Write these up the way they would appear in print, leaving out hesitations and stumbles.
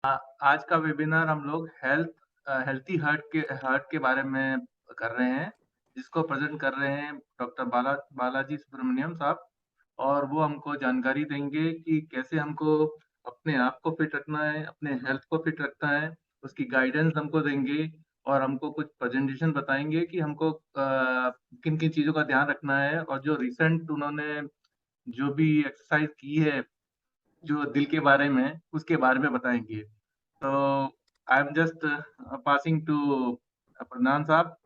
आज का वेबिनार हम लोग हेल्थी हार्ट के बारे में कर रहे हैं, जिसको प्रेजेंट कर रहे हैं डॉक्टर बालाजी सुब्रमण्यम साहब। और वो हमको जानकारी देंगे कि कैसे हमको अपने आप को फिट रखना है, अपने हेल्थ को फिट रखना है, उसकी गाइडेंस हमको देंगे। और हमको कुछ प्रेजेंटेशन बताएंगे कि हमको किन किन चीज़ों का ध्यान रखना है, और जो रिसेंट उन्होंने जो भी एक्सरसाइज की है जो दिल के बारे में, उसके बारे में बताएंगे। तो I am just passing to प्रधान साहब।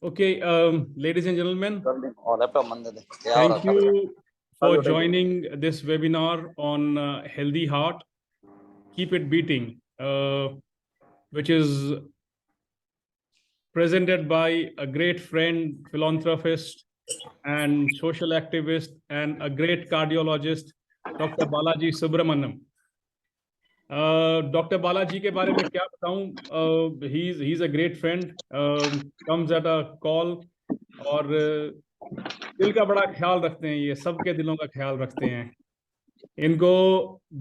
Okay, ladies and gentlemen, thank you for joining this webinar on healthy heart. Keep it beating, which is presented by a great friend, philanthropist, and social activist, and a great cardiologist, Dr. Balaji Subbaraman. Dr. Balaji के बारे में क्या बताऊं? He's a great friend. Comes at a call और दिल का बड़ा ख्याल रखते हैं। ये सबके दिलों का ख्याल रखते हैं। इनको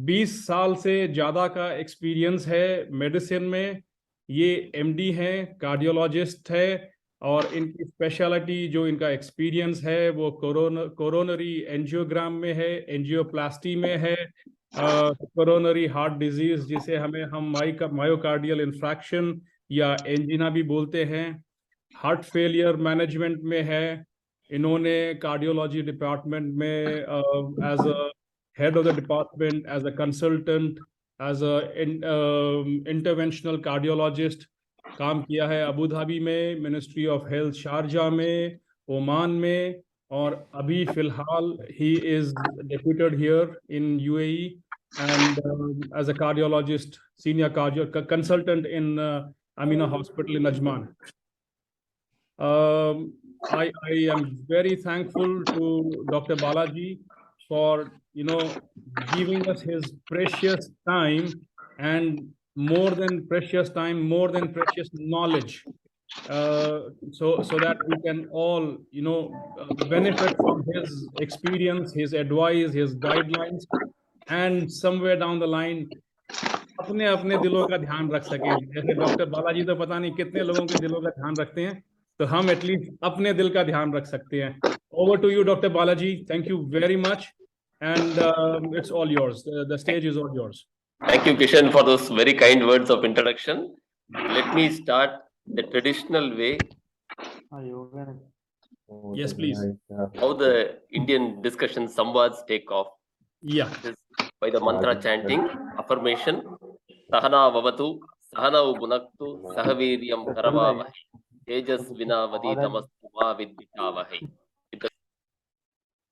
20 साल से ज़्यादा का एक्सपीरियंस है मेडिसिन में। ये एमडी हैं, कार्डियोलॉजिस्ट है, और इनकी स्पेशलिटी जो इनका एक्सपीरियंस है वो कोरोनरी एंजियोग्राम में है, एंजियोप्लास्टी में है, कोरोनरी हार्ट डिजीज जिसे हम मायोकार्डियल इन्फ्रैक्शन या एंजिना भी बोलते हैं, हार्ट फेलियर मैनेजमेंट में है। इन्होंने कार्डियोलॉजी डिपार्टमेंट में as a head of the department, as a consultant, as a interventional cardiologist काम किया है अबू धाबी में, मिनिस्ट्री ऑफ हेल्थ शारजा में, ओमान में, और अभी फिलहाल he is deputed here in UAE and as a cardiologist, senior consultant in Amina Hospital in Ajman. I am very thankful to Dr. Balaji for giving us his precious time, and more than precious time, more than precious knowledge, so that we can all benefit from his experience, his advice, his guidelines, and somewhere down the line अपने अपने दिलों का ध्यान रख सकें। जैसे doctor Balaji तो पता नहीं कितने लोगों के दिलों का ध्यान रखते हैं, तो हम एटलीस्ट अपने दिल का ध्यान रख सकते हैं। Over to you doctor Balaji, thank you very much, and it's all yours. The stage is all yours. Thank you, Kishan, for those very kind words of introduction. Let me start the traditional way. Yes, please. How the Indian discussion samvads take off. Yeah. By the mantra chanting, affirmation, Sahana Vavatu, Sahana Ubunaktu, Sahaviryam Karavavahi, Tejas Vinavadi Tamastu Vidvitavahi.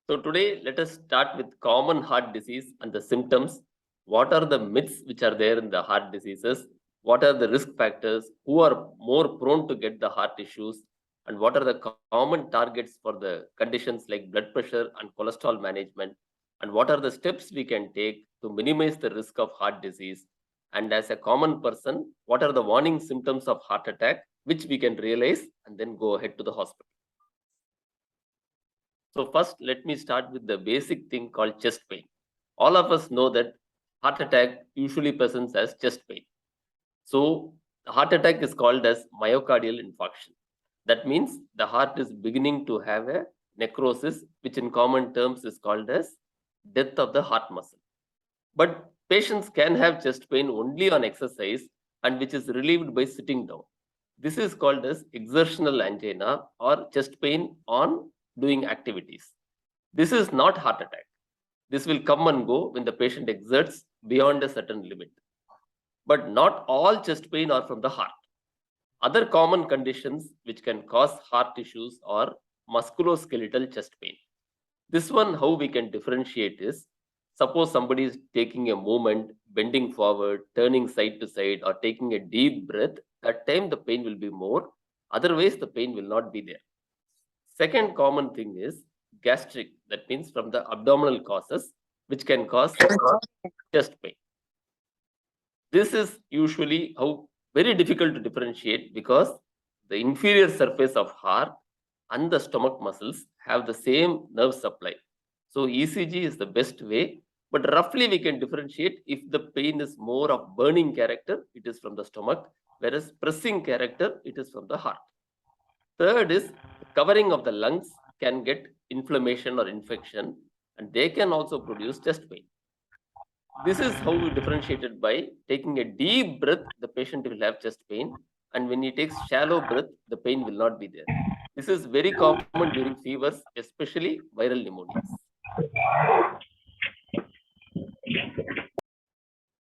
So today, let us start with common heart disease and the symptoms. What are the myths which are there in the heart diseases? What are the risk factors? Who are more prone to get the heart issues? And what are the common targets for the conditions like blood pressure and cholesterol management? And what are the steps we can take to minimize the risk of heart disease? And as a common person, what are the warning symptoms of heart attack, which we can realize and then go ahead to the hospital? So first, let me start with the basic thing called chest pain. All of us know that heart attack usually presents as chest pain. So the heart attack is called as myocardial infarction. That means the heart is beginning to have a necrosis, which in common terms is called as death of the heart muscle. But patients can have chest pain only on exercise, and which is relieved by sitting down. This is called as exertional angina or chest pain on doing activities. This is not heart attack. This will come and go when the patient exerts beyond a certain limit. But not all chest pain are from the heart. Other common conditions which can cause heart issues are musculoskeletal chest pain. This one, how we can differentiate is, suppose somebody is taking a movement, bending forward, turning side to side, or taking a deep breath, that time the pain will be more. Otherwise, the pain will not be there. Second common thing is gastric, that means from the abdominal causes, which can cause chest pain. This is usually how very difficult to differentiate, because the inferior surface of heart and the stomach muscles have the same nerve supply. So ECG is the best way But roughly we can differentiate. If the pain is more of burning character, it is from the stomach, whereas pressing character, it is from the heart. Third is covering of the lungs can get inflammation or infection, and they can also produce chest pain. This is how we differentiate it by taking a deep breath, the patient will have chest pain, and when he takes shallow breath, the pain will not be there. This is very common during fevers, especially viral pneumonias.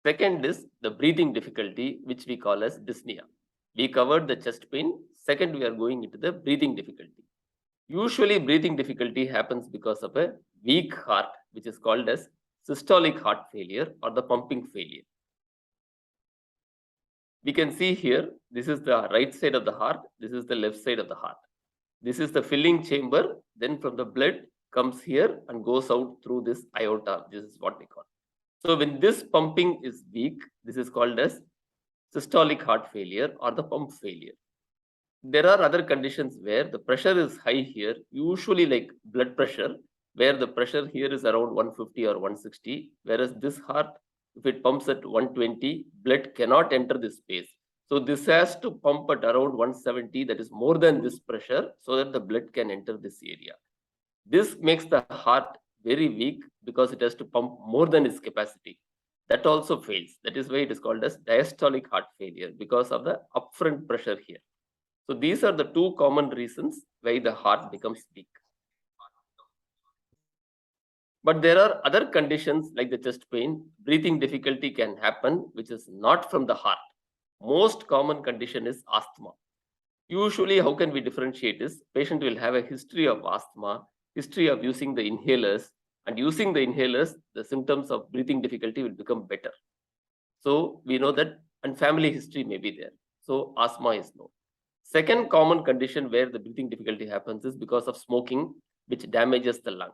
Second is the breathing difficulty, which we call as dyspnea. We covered the chest pain. Second, we are going into the breathing difficulty. Usually, breathing difficulty happens because of a weak heart, which is called as systolic heart failure or the pumping failure. We can see here, this is the right side of the heart, this is the left side of the heart. This is the filling chamber, then from the blood comes here and goes out through this aorta. This is what we call. So when this pumping is weak, this is called as systolic heart failure or the pump failure. There are other conditions where the pressure is high here, usually like blood pressure, where the pressure here is around 150 or 160, whereas this heart, if it pumps at 120, blood cannot enter this space. So this has to pump at around 170, that is more than this pressure, so that the blood can enter this area. This makes the heart very weak because it has to pump more than its capacity. That also fails. That is why it is called as diastolic heart failure, because of the upfront pressure here. So these are the two common reasons why the heart becomes weak. But there are other conditions like the chest pain, breathing difficulty can happen, which is not from the heart. Most common condition is asthma. Usually, how can we differentiate is patient will have a history of asthma, history of using the inhalers, and using the inhalers, the symptoms of breathing difficulty will become better. So we know that, and family history may be there. So asthma is known. Second common condition where the breathing difficulty happens is because of smoking, which damages the lung.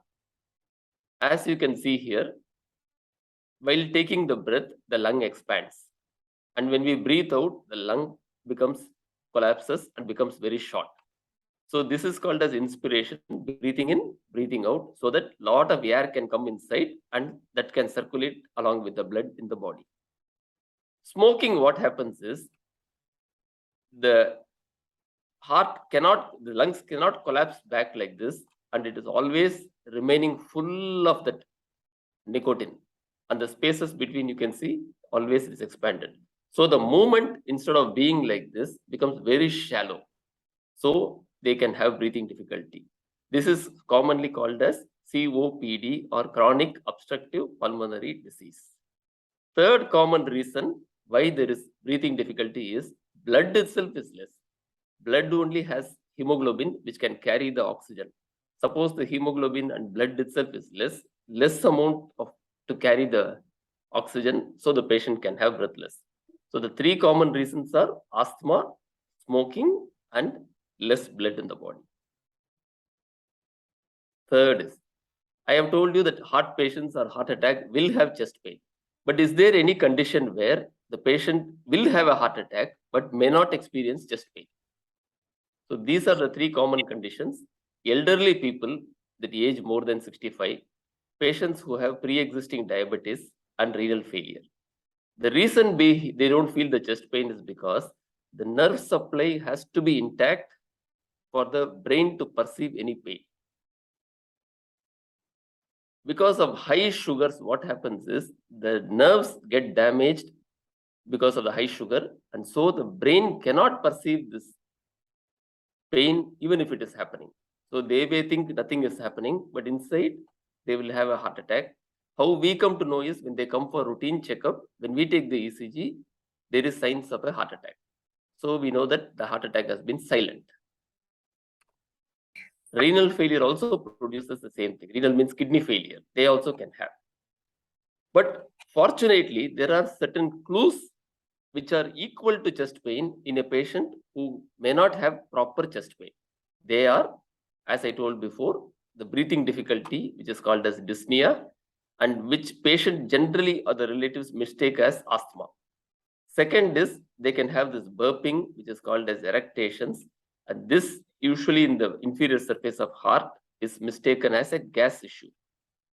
As you can see here, while taking the breath, the lung expands. And when we breathe out, the lung collapses and becomes very short. So this is called as inspiration, breathing in, breathing out, so that lot of air can come inside and that can circulate along with the blood in the body. Smoking, what happens is the lungs cannot collapse back like this, and it is always remaining full of that nicotine. And the spaces between, you can see, always is expanded. So the movement, instead of being like this, becomes very shallow. So they can have breathing difficulty. This is commonly called as COPD or chronic obstructive pulmonary disease. Third common reason why there is breathing difficulty is blood itself is less. Blood only has hemoglobin, which can carry the oxygen. Suppose the hemoglobin and blood itself is less amount to carry the oxygen, so the patient can have breathless. So the three common reasons are asthma, smoking, and less blood in the body. Third is, I have told you that heart patients or heart attack will have chest pain. But is there any condition where the patient will have a heart attack but may not experience chest pain? So these are the three common conditions. Elderly people that age more than 65, patients who have pre-existing diabetes and renal failure. The reason they don't feel the chest pain is because the nerve supply has to be intact for the brain to perceive any pain. Because of high sugars, what happens is the nerves get damaged because of the high sugar, and so the brain cannot perceive this pain even if it is happening. So they may think nothing is happening, but inside they will have a heart attack. How we come to know is when they come for routine checkup, when we take the ECG, there is signs of a heart attack. So we know that the heart attack has been silent. Renal failure also produces the same thing. Renal means kidney failure. They also can have. But fortunately, there are certain clues which are equal to chest pain in a patient who may not have proper chest pain. They are, as I told before, the breathing difficulty, which is called as dyspnea, and which patient generally or the relatives mistake as asthma. Second is they can have this burping, which is called as eructations, and this usually in the inferior surface of heart is mistaken as a gas issue.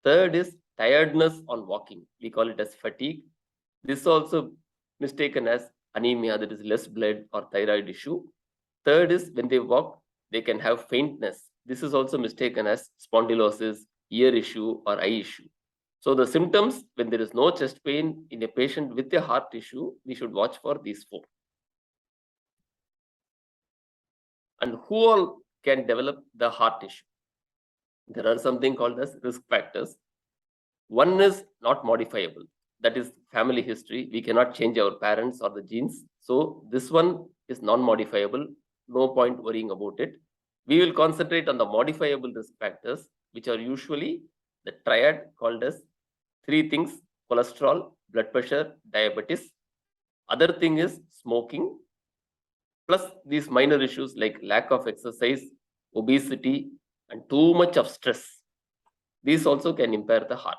Third is tiredness on walking. We call it as fatigue. This is also mistaken as anemia, that is less blood or thyroid issue. Third is when they walk, they can have faintness. This is also mistaken as spondylosis, ear issue, or eye issue. So the symptoms, when there is no chest pain in a patient with a heart issue, we should watch for these 4. And who all can develop the heart issue? There are something called as risk factors. One is not modifiable. That is family history. We cannot change our parents or the genes. So this one is non-modifiable. No point worrying about it. We will concentrate on the modifiable risk factors, which are usually the triad called as 3 things: cholesterol, blood pressure, diabetes. Other thing is smoking, plus these minor issues like lack of exercise, obesity, and too much of stress. These also can impair the heart.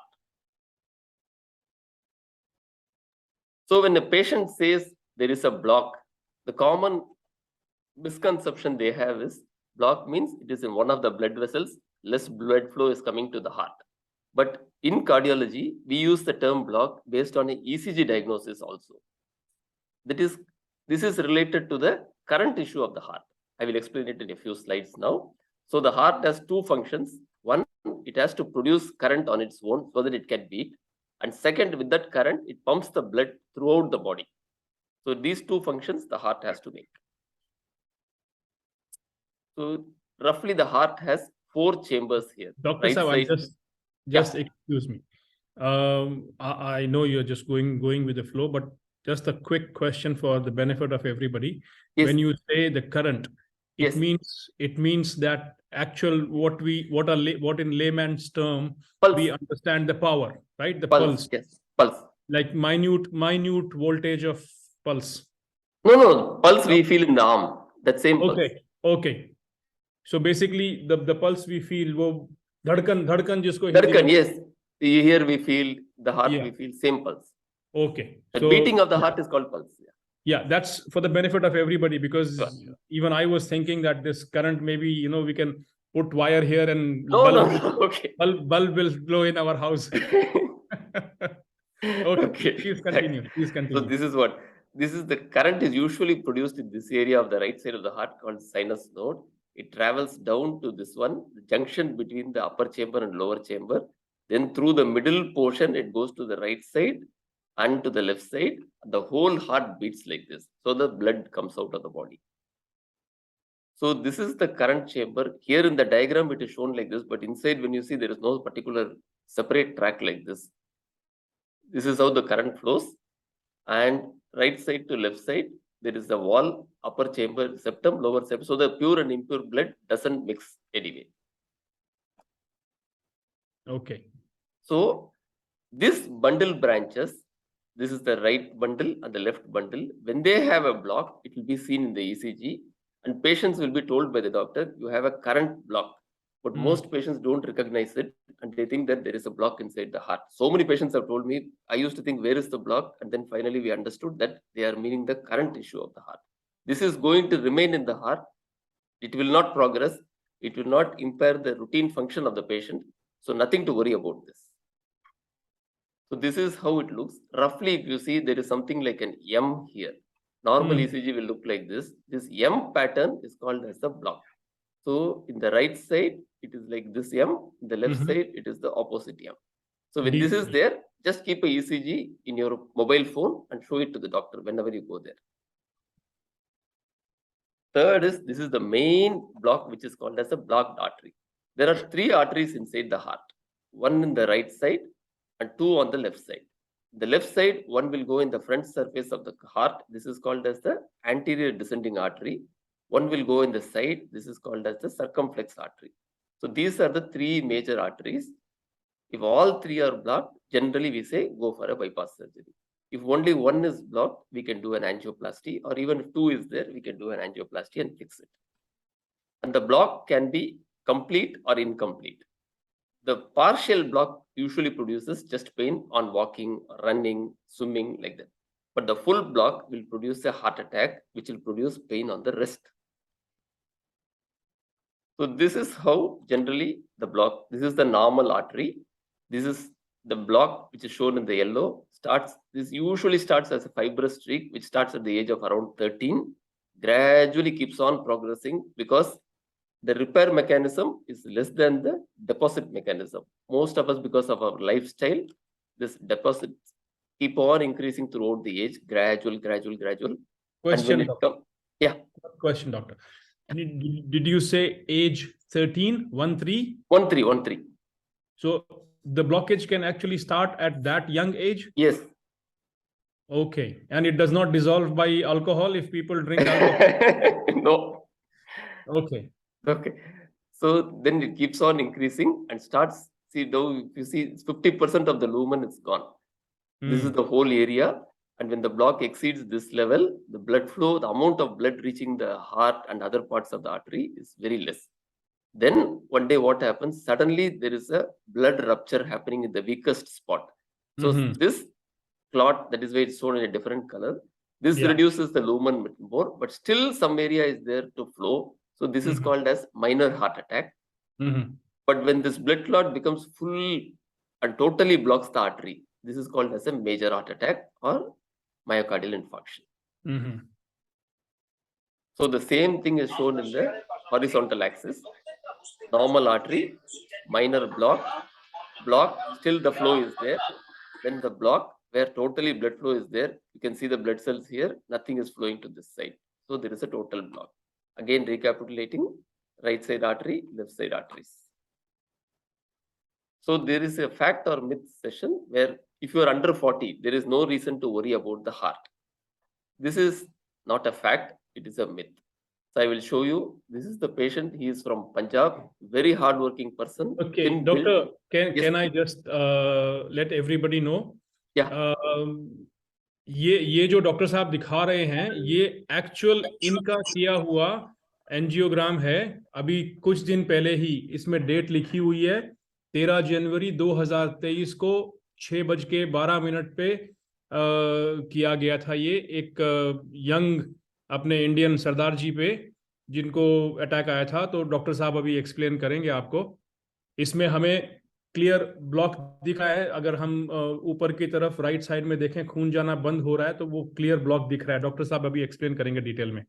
So when a patient says there is a block, the common misconception they have is block means it is in one of the blood vessels, less blood flow is coming to the heart. But in cardiology, we use the term block based on an ECG diagnosis also. That is, this is related to the current issue of the heart. I will explain it in a few slides now. So the heart has 2 functions. One, it has to produce current on its own so that it can beat. And second, with that current, it pumps the blood throughout the body. So these 2 functions the heart has to make. So roughly the heart has 4 chambers here. Dr. Right Saab, side. just excuse me. I know you're just going with the flow, but just a quick question for the benefit of everybody. Yes. When you say the current, it Yes. means that actual what in layman's term Pulse. we understand the power, right? The Pulse. Yes, pulse. Like minute voltage of pulse. No, pulse we feel in the arm. That same pulse. Okay. So basically, the pulse we feel, wo dhadkan jisko Dhadkan, yes. Here we feel the heart. Yeah. We feel same pulse. Okay. The so, beating of the heart is called pulse. Yeah, that's for the benefit of everybody, because Sure. even I was thinking that this current, maybe we can put wire here and No, okay. bulb will glow in our house. Okay. Please continue. So this is the current is usually produced in this area of the right side of the heart called sinus node. It travels down to this one, the junction between the upper chamber and lower chamber. Then through the middle portion, it goes to the right side and to the left side. The whole heart beats like this. So the blood comes out of the body. So this is the current chamber. Here in the diagram, it is shown like this, but inside when you see, there is no particular separate track like this. This is how the current flows. And right side to left side, there is the wall, upper chamber, septum, lower septum. So the pure and impure blood doesn't mix anyway. Okay. So this bundle branches. This is the right bundle and the left bundle. When they have a block, it will be seen in the ECG, and patients will be told by the doctor, you have a current block. But most patients don't recognize it, and they think that there is a block inside the heart. So many patients have told me, I used to think, where is the block? And then finally we understood that they are meaning the current issue of the heart. This is going to remain in the heart. It will not progress. It will not impair the routine function of the patient. So nothing to worry about this. So this is how it looks. Roughly, if you see, there is something like an M here. Normal ECG will look like this. This M pattern is called as the block. So in the right side, it is like this M. In the left side, it is the opposite M. So when this is there, just keep a ECG in your mobile phone and show it to the doctor whenever you go there. Third is, this is the main block, which is called as a blocked artery. There are 3 arteries inside the heart. One in the right side and 2 on the left side. The left side, one will go in the front surface of the heart. This is called as the anterior descending artery. One will go in the side. This is called as the circumflex artery. So these are the 3 major arteries. If all 3 are blocked, generally we say go for a bypass surgery. If only one is blocked, we can do an angioplasty, or even if 2 is there, we can do an angioplasty and fix it. And the block can be complete or incomplete. The partial block usually produces chest pain on walking, running, swimming, like that. But the full block will produce a heart attack, which will produce pain on the wrist. So this is how generally the block, this is the normal artery. This is the block which is shown in the yellow this usually starts as a fibrous streak, which starts at the age of around 13, gradually keeps on progressing because the repair mechanism is less than the deposit mechanism. Most of us, because of our lifestyle, this deposits keep on increasing throughout the age, gradual. Question, And when yeah. Question, doctor. Did you say age 13? 13? 13. So the blockage can actually start at that young age? Yes. Okay. And it does not dissolve by alcohol if people drink alcohol? No. Okay. Okay. So then it keeps on increasing and starts, though if you see 50% of the lumen is gone. This is the whole area. And when the block exceeds this level, the blood flow, the amount of blood reaching the heart and other parts of the artery is very less. Then one day what happens? Suddenly there is a blood rupture happening in the weakest spot. So this clot, that is why it's shown in a different color. This reduces the lumen more, but still some area is there to flow. So this is called as minor heart attack. But when this blood clot becomes full and totally blocks the artery, this is called as a major heart attack or myocardial infarction. So the same thing is shown in the horizontal axis. Normal artery, minor block, still the flow is there. Then the block where totally blood flow is there, you can see the blood cells here, nothing is flowing to this side. So there is a total block. Again, recapitulating, right side artery, left side arteries. So there is a fact or myth session where if you are under 40, there is no reason to worry about the heart. This is not a fact, it is a myth. So I will show you. This is the patient. He is from Punjab, very hardworking person. Okay, doctor, can I just let everybody know? Yeah. ये जो doctor साहब दिखा रहे हैं, ये actual इनका किया हुआ एंजियोग्राम है. अभी कुछ दिन पहले ही इसमें डेट लिखी हुई है 13 जनवरी 2023 को 6:12 पे किया गया था. ये एक यंग अपने इंडियन सरदार जी पे जिनको अटैक आया था. तो डॉक्टर साहब अभी एक्सप्लेन करेंगे आपको. इसमें हमें क्लियर ब्लॉक दिख रहा है. अगर हम ऊपर की तरफ राइट साइड में देखें, खून जाना बंद हो रहा है, तो वो क्लियर ब्लॉक दिख रहा है. डॉक्टर साहब अभी एक्सप्लेन करेंगे डिटेल में.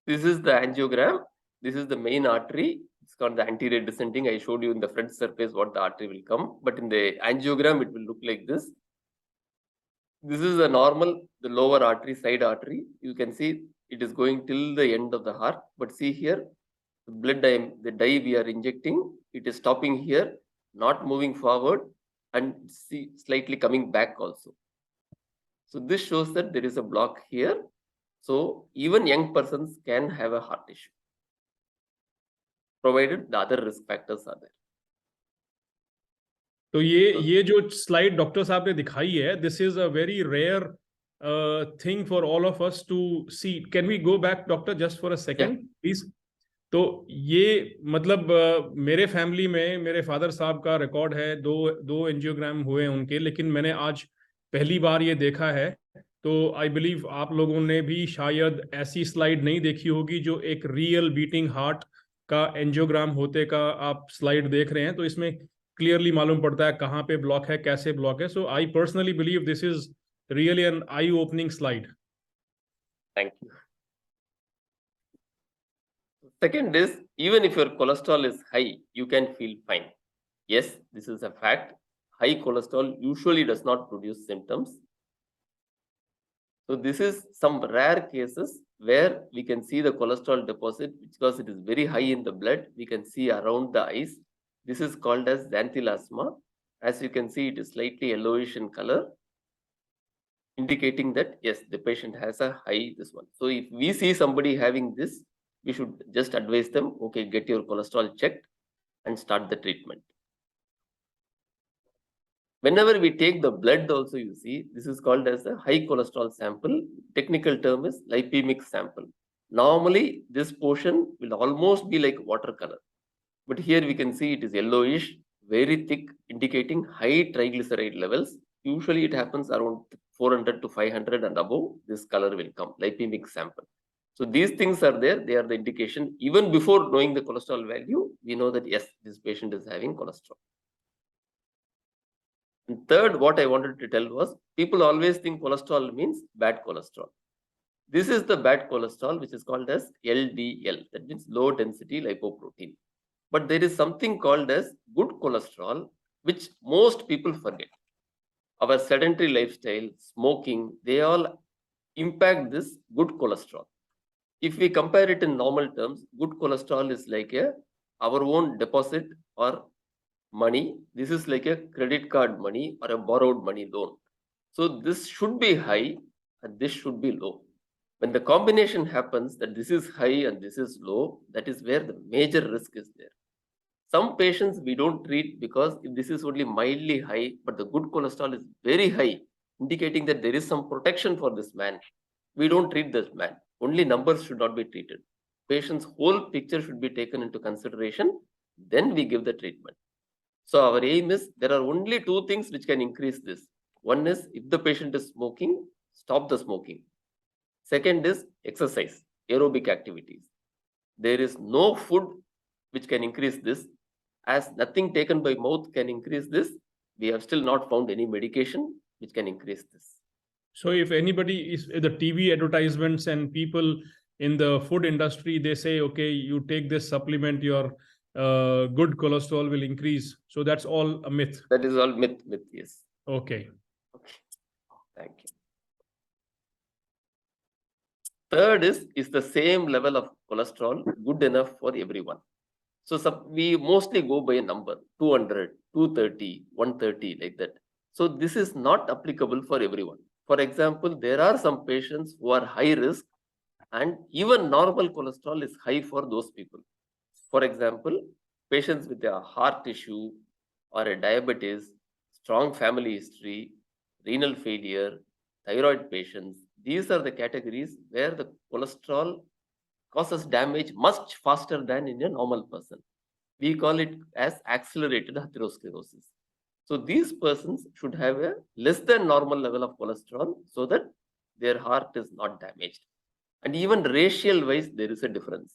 This is the angiogram. This is the main artery. It's called the anterior descending. I showed you in the front surface what the artery will come, but in the angiogram it will look like this. This is a normal, the lower artery, side artery. You can see it is going till the end of the heart. But see here, the blood dye, the dye we are injecting, it is stopping here, not moving forward, and see slightly coming back also. So this shows that there is a block here. So even young persons can have a heart issue, provided the other risk factors are there. तो ये जो slide doctor साहब ने दिखाई है, this is a very rare thing for all of us to see. Can we go back doctor just for a second please? तो ये मतलब मेरे फैमिली में मेरे फादर साहब का रिकॉर्ड है, दो एंजियोग्राम हुए हैं उनके, लेकिन मैंने आज पहली बार ये देखा है. तो आई बिलीव आप लोगों ने भी शायद ऐसी स्लाइड नहीं देखी होगी जो एक रियल बीटिंग हार्ट का एंजियोग्राम होते का आप स्लाइड देख रहे हैं. तो इसमें क्लियरली मालूम पड़ता है कहाँ पे ब्लॉक है, कैसे ब्लॉक है. So I personally believe this is really an eye opening slide. Thank you. Second is, even if your cholesterol is high, you can feel fine. Yes, this is a fact. High cholesterol usually does not produce symptoms. So this is some rare cases where we can see the cholesterol deposit because it is very high in the blood. We can see around the eyes. This is called as xanthelasma. As you can see, it is slightly yellowish in color, indicating that yes, the patient has a high this one. So if we see somebody having this, we should just advise them, okay, get your cholesterol checked and start the treatment. Whenever we take the blood also, you see, this is called as a high cholesterol sample. Technical term is lipemic sample. Normally, this portion will almost be like watercolor. But here we can see it is yellowish, very thick, indicating high triglyceride levels. Usually it happens around 400 to 500 and above, this color will come, lipemic sample. So these things are there, they are the indication. Even before knowing the cholesterol value, we know that yes, this patient is having cholesterol. And third, what I wanted to tell was, people always think cholesterol means bad cholesterol. This is the bad cholesterol, which is called as LDL. That means low density lipoprotein. But there is something called as good cholesterol, which most people forget. Our sedentary lifestyle, smoking, they all impact this good cholesterol. If we compare it in normal terms, good cholesterol is like our own deposit or money. This is like a credit card money or a borrowed money loan. So this should be high and this should be low. When the combination happens that this is high and this is low, that is where the major risk is there. Some patients we don't treat because if this is only mildly high, but the good cholesterol is very high, indicating that there is some protection for this man. We don't treat this man. Only numbers should not be treated. Patient's whole picture should be taken into consideration. Then we give the treatment. So our aim is, there are only two things which can increase this. One is, if the patient is smoking, stop the smoking. Second is exercise, aerobic activities. There is no food which can increase this. As nothing taken by mouth can increase this, we have still not found any medication which can increase this. So if anybody is the TV advertisements and people in the food industry, they say, okay, you take this supplement, your good cholesterol will increase. So that's all a myth. That is all myth, yes. Okay. Thank you. Third is the same level of cholesterol good enough for everyone. So we mostly go by a number, 200, 230, 130, like that. So this is not applicable for everyone. For example, there are some patients who are high risk and even normal cholesterol is high for those people. For example, patients with a heart issue or a diabetes, strong family history, renal failure, thyroid patients, these are the categories where the cholesterol causes damage much faster than in a normal person. We call it as accelerated atherosclerosis. So these persons should have a less than normal level of cholesterol so that their heart is not damaged. And even racial wise, there is a difference.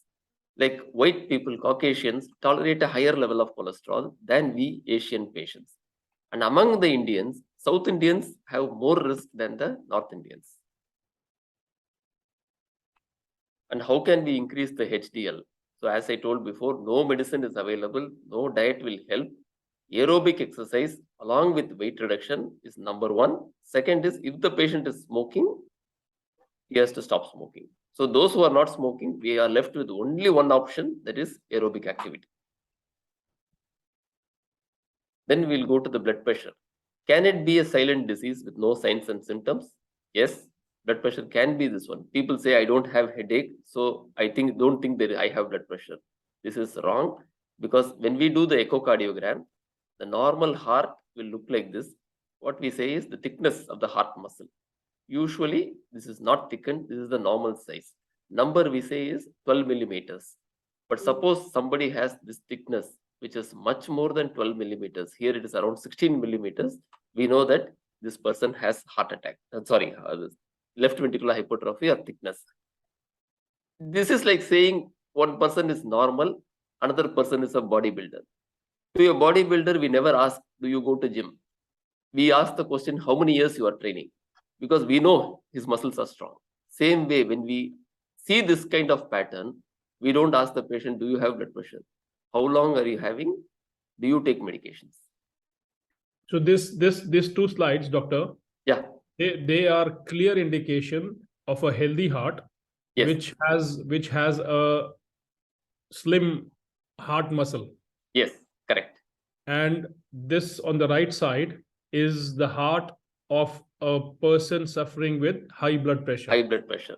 Like white people, Caucasians, tolerate a higher level of cholesterol than we Asian patients. And among the Indians, South Indians have more risk than the North Indians. And how can we increase the HDL? So as I told before, no medicine is available, no diet will help. Aerobic exercise along with weight reduction is number one. Second is, if the patient is smoking, he has to stop smoking. So those who are not smoking, we are left with only one option, that is aerobic activity. Then we'll go to the blood pressure. Can it be a silent disease with no signs and symptoms? Yes, blood pressure can be this one. People say, I don't have headache, so don't think that I have blood pressure. This is wrong, because when we do the echocardiogram, the normal heart will look like this. What we say is the thickness of the heart muscle. Usually, this is not thickened. This is the normal size. Number we say is 12 millimeters. But suppose somebody has this thickness, which is much more than 12 millimeters. Here it is around 16 millimeters. We know that this person has heart attack. Left ventricular hypertrophy or thickness. This is like saying one person is normal, another person is a bodybuilder. To a bodybuilder, we never ask, do you go to gym? We ask the question, how many years you are training? Because we know his muscles are strong. Same way, when we see this kind of pattern, we don't ask the patient, do you have blood pressure? How long are you having? Do you take medications? So these two slides, doctor, yeah, they are clear indication of a healthy heart, yes, which has a slim heart muscle. Yes, correct. And this on the right side is the heart of a person suffering with high blood pressure. High blood pressure.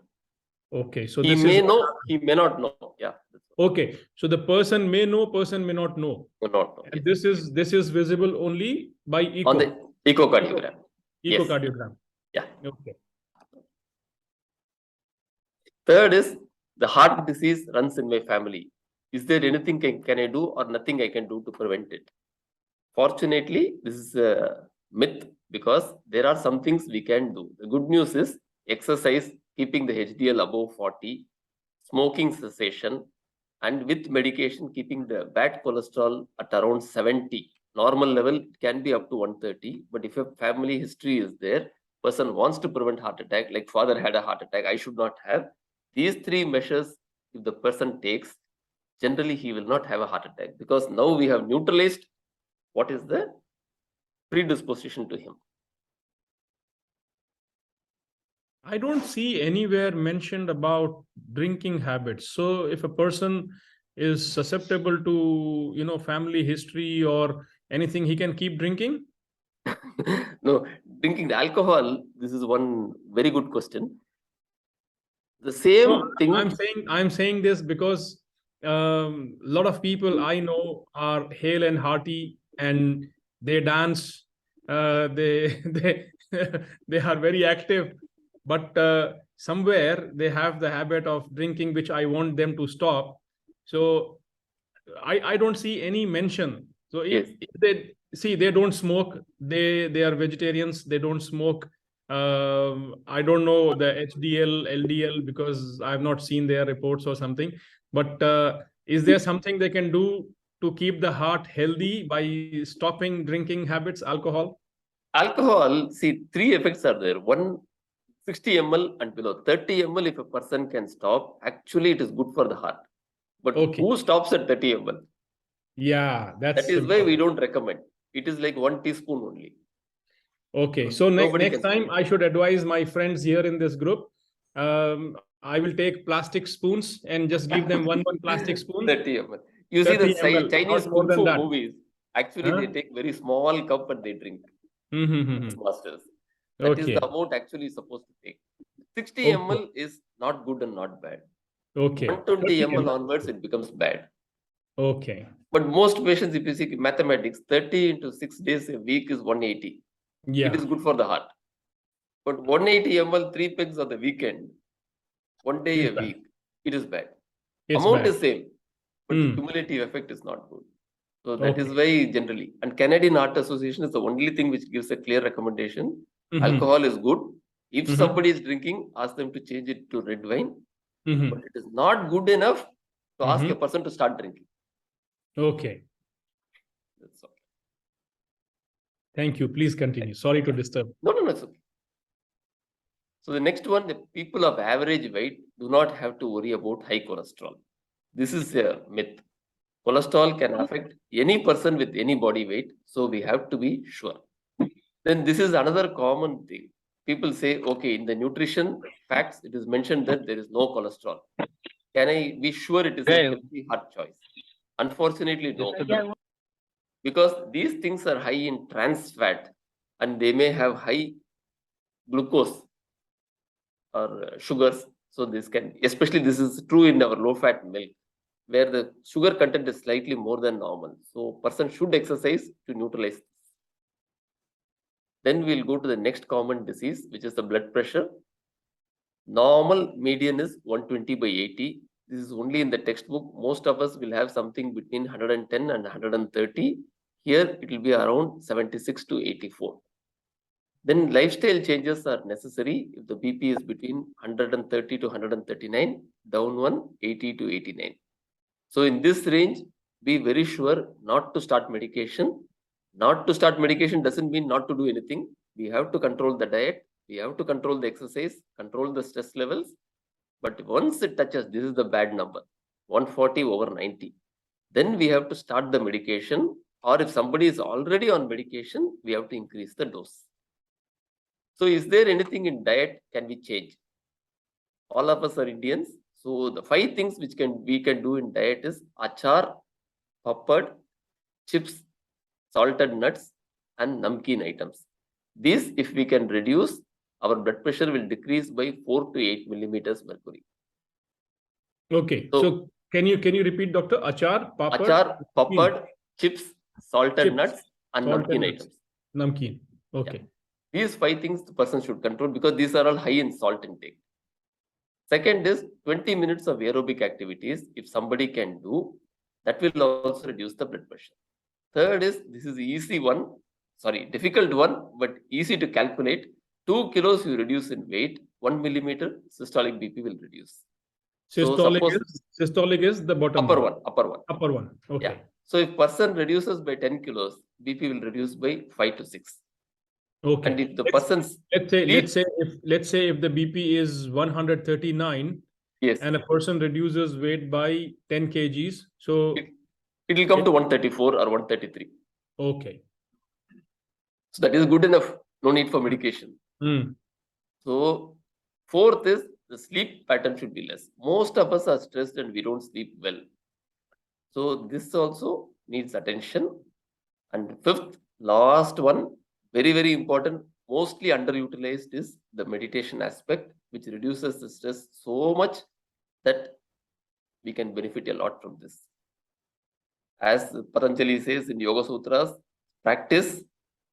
Okay, so he may know, he may not know. Yeah. Okay, so the person may know, person may not know. May not know. And this is visible only by echo. On the echocardiogram. Echocardiogram. Yes. Yeah. Okay. Third is, the heart disease runs in my family. Is there anything can I do or nothing I can do to prevent it? Fortunately, this is a myth, because there are some things we can do. The good news is exercise, keeping the HDL above 40, smoking cessation, and with medication keeping the bad cholesterol at around 70. normal level, it can be up to 130. But if a family history is there, person wants to prevent heart attack, like father had a heart attack, I should not have. These three measures, if the person takes, generally he will not have a heart attack, because now we have neutralized what is the predisposition to him. I don't see anywhere mentioned about drinking habits. So if a person is susceptible to, you know, family history or anything, he can keep drinking? No, drinking alcohol, this is one very good question. The same No, thing. I'm saying this because a lot of people I know are hale and hearty and they dance, they they are very active, but somewhere they have the habit of drinking, which I want them to stop. So I don't see any mention. So if they see, they don't smoke, they are vegetarians, they don't smoke. I don't know the HDL, LDL, because I've not seen their reports or something. But is there something they can do to keep the heart healthy by stopping drinking habits, alcohol? Alcohol, see, three effects are there. One, 60 ml and below. 30 ml, if a person can stop, actually it is good for the heart. But who stops at 30 ml? Yeah, that is why we don't recommend. It is like 1 teaspoon only. Okay, so next time I should advise my friends here in this group. I will take plastic spoons and just give them one plastic spoon. 30 ml. You see the Chinese kung fu that. movies. Actually, they take very small cup and they drink. Masters. That is the amount actually supposed to take. 60 ml is not good and not bad. Okay. 120 ml onwards, it becomes bad. Okay. But most patients, if you see mathematics, 30 into 6 days a week is 180. Yeah. It is good for the heart. But 180 ml, 3 pegs on the weekend, 1 day a week, it is bad. Amount is same, but the cumulative effect is not good. So that is why generally, and Canadian Heart Association is the only thing which gives a clear recommendation. Alcohol is good. If somebody is drinking, ask them to change it to red wine. But it is not good enough to ask a person to start drinking. Okay. That's all. Thank you. Please continue. Sorry to disturb. No, it's okay. So the next one, the people of average weight do not have to worry about high cholesterol. This is a myth. Cholesterol can affect any person with any body weight, so we have to be sure. Then this is another common thing. People say, okay, in the nutrition facts, it is mentioned that there is no cholesterol. Can I be sure it is a healthy heart choice? Unfortunately, no. Because these things are high in trans fat and they may have high glucose or sugars. So this can, especially this is true in our low fat milk, where the sugar content is slightly more than normal. So person should exercise to neutralize this. Then we'll go to the next common disease, which is the blood pressure. Normal median is 120/80. This is only in the textbook. Most of us will have something between 110 and 130. Here it will be around 76 to 84. Then lifestyle changes are necessary if the BP is between 130 to 139, down one 80 to 89. So in this range, be very sure not to start medication. Not to start medication doesn't mean not to do anything. We have to control the diet. We have to control the exercise, control the stress levels. But once it touches, this is the bad number, 140/90. Then we have to start the medication. Or if somebody is already on medication, we have to increase the dose. So is there anything in diet can we change? All of us are Indians. So the 5 things which we can do in diet is achar, papad, chips, salted nuts, and namkeen items. These, if we can reduce, our blood pressure will decrease by 4 to 8 millimeters mercury. Okay. So can you repeat, doctor? Achar, papad, chips, salted nuts, and namkeen items. Namkeen. Okay. Yeah. These 5 things the person should control because these are all high in salt intake. Second is 20 minutes of aerobic activities. If somebody can do, that will also reduce the blood pressure. Third is, this is the easy one, difficult one, but easy to calculate. 2 kilos you reduce in weight, 1 millimeter systolic BP will reduce. Systolic is the bottom upper one. Upper one. Okay. Yeah. So if person reduces by 10 kilos, BP will reduce by 5 to 6. Okay. And if the person's let's say if the BP is 139, yes, and a person reduces weight by 10 kgs, so it will come to 134 or 133. Okay. So that is good enough. No need for medication. So fourth is the sleep pattern should be less. Most of us are stressed and we don't sleep well. So this also needs attention. And fifth, last one, very, very important, mostly underutilized is the meditation aspect, which reduces the stress so much that we can benefit a lot from this. As Patanjali says in Yoga Sutras, practice,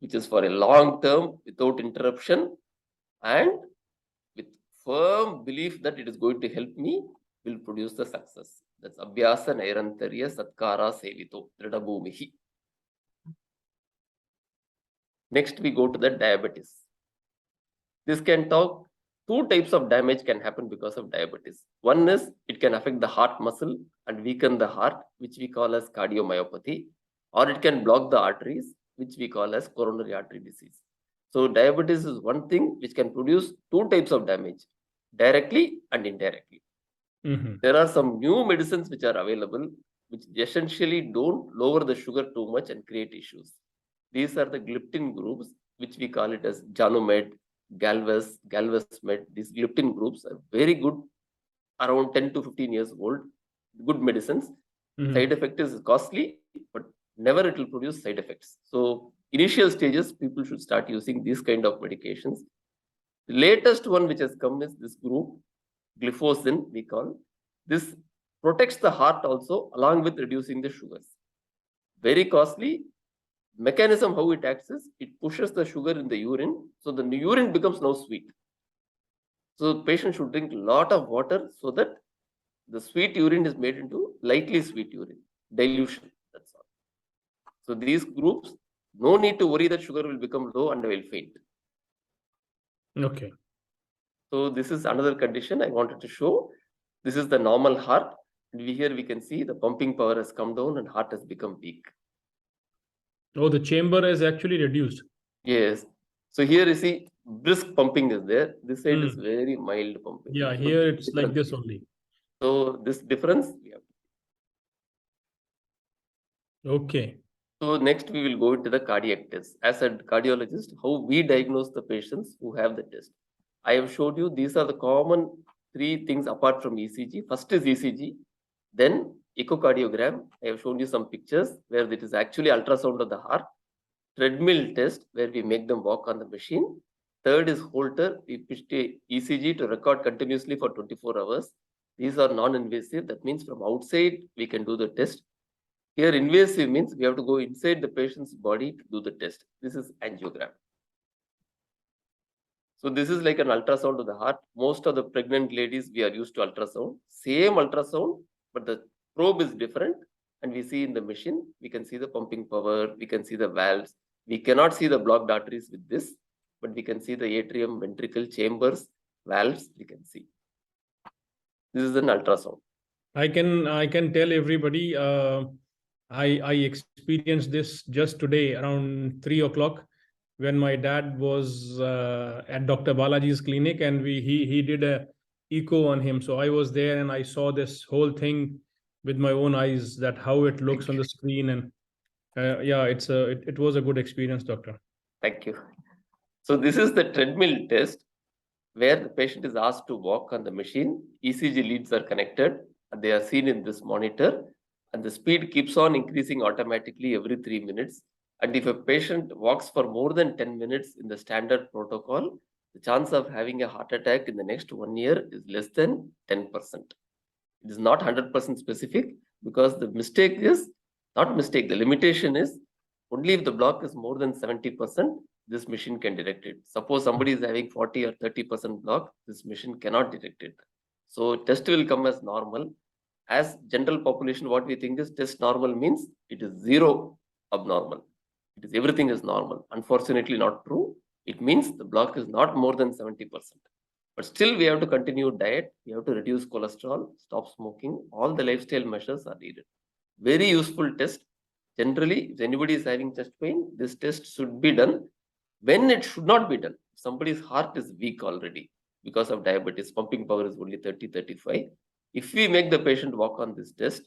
which is for a long term without interruption and with firm belief that it is going to help me, will produce the success. That's Abhyasa Nairantarya Satkara Sevito Dridabhumihi. Next, we go to the diabetes. This can talk, two types of damage can happen because of diabetes. One is it can affect the heart muscle and weaken the heart, which we call as cardiomyopathy, or it can block the arteries, which we call as coronary artery disease. So diabetes is one thing which can produce two types of damage, directly and indirectly. There are some new medicines which are available, which essentially don't lower the sugar too much and create issues. These are the gliptin groups, which we call it as Janumed, Galvesmed. These gliptin groups are very good, around 10 to 15 years old, good medicines. Side effect is costly, but never it will produce side effects. So initial stages, people should start using these kind of medications. The latest one which has come is this group, glyphosine, we call. This protects the heart also, along with reducing the sugars. Very costly. Mechanism how it acts is it pushes the sugar in the urine, so the urine becomes now sweet. So the patient should drink a lot of water so that the sweet urine is made into lightly sweet urine, dilution. That's all. So these groups, no need to worry that sugar will become low and will faint. Okay. So this is another condition I wanted to show. This is the normal heart. And here we can see the pumping power has come down and heart has become weak. Oh, the chamber is actually reduced. Yes. So here you see brisk pumping is there. This side is very mild pumping. Yeah, here it's like this only. So this difference we have. Okay. So next we will go into the cardiac test. As a cardiologist, how we diagnose the patients who have the test. I have showed you these are the common three things apart from ECG. First is ECG, then echocardiogram. I have shown you some pictures where it is actually ultrasound of the heart. Treadmill test where we make them walk on the machine. Third is Holter. We push the ECG to record continuously for 24 hours. These are non-invasive. That means from outside we can do the test. Here invasive means we have to go inside the patient's body to do the test. This is angiogram. So this is like an ultrasound of the heart. Most of the pregnant ladies, we are used to ultrasound. Same ultrasound, but the probe is different. And we see in the machine, we can see the pumping power, we can see the valves. We cannot see the blocked arteries with this, but we can see the atrium, ventricle, chambers, valves, we can see. This is an ultrasound. I can tell everybody, I experienced this just today around 3 o'clock when my dad was at Dr. Balaji's clinic, and he did a echo on him. So I was there and I saw this whole thing with my own eyes, that how it looks on the screen. And yeah, it was a good experience, doctor. Thank you. So this is the treadmill test where the patient is asked to walk on the machine. ECG leads are connected and they are seen in this monitor, and the speed keeps on increasing automatically every 3 minutes. And if a patient walks for more than 10 minutes in the standard protocol, the chance of having a heart attack in the next 1 year is less than 10%. It is not 100% specific, because the mistake is not mistake. The limitation is only if the block is more than 70%, this machine can detect it. Suppose somebody is having 40 or 30% block, this machine cannot detect it. So test will come as normal. As general population, what we think is test normal means it is zero abnormal. It is everything is normal. Unfortunately, not true. It means the block is not more than 70%. But still, we have to continue diet. We have to reduce cholesterol, stop smoking. All the lifestyle measures are needed. Very useful test. Generally, if anybody is having chest pain, this test should be done. When it should not be done, somebody's heart is weak already because of diabetes, pumping power is only 30, 35. If we make the patient walk on this test,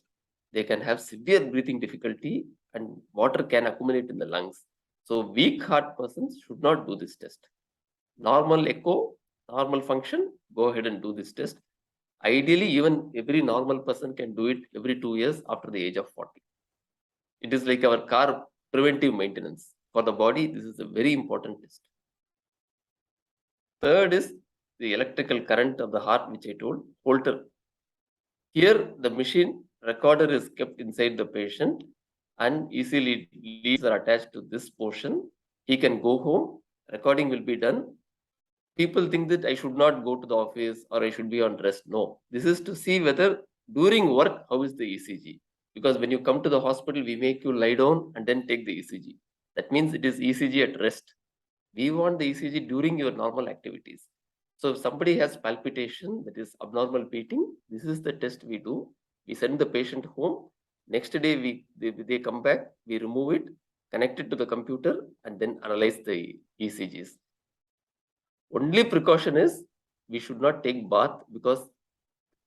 they can have severe breathing difficulty and water can accumulate in the lungs. So weak heart persons should not do this test. Normal echo, normal function, go ahead and do this test. Ideally, even every normal person can do it every 2 years after the age of 40. It is like our car preventive maintenance. For the body, this is a very important test. Third is the electrical current of the heart, which I told, Holter. Here, the machine recorder is kept inside the patient and easily leads are attached to this portion. He can go home, recording will be done. People think that I should not go to the office or I should be on rest. No, this is to see whether during work, how is the ECG? Because when you come to the hospital, we make you lie down and then take the ECG. That means it is ECG at rest. We want the ECG during your normal activities. So if somebody has palpitation, that is abnormal beating, this is the test we do. We send the patient home. Next day, they come back, we remove it, connect it to the computer, and then analyze the ECGs. Only precaution is we should not take bath because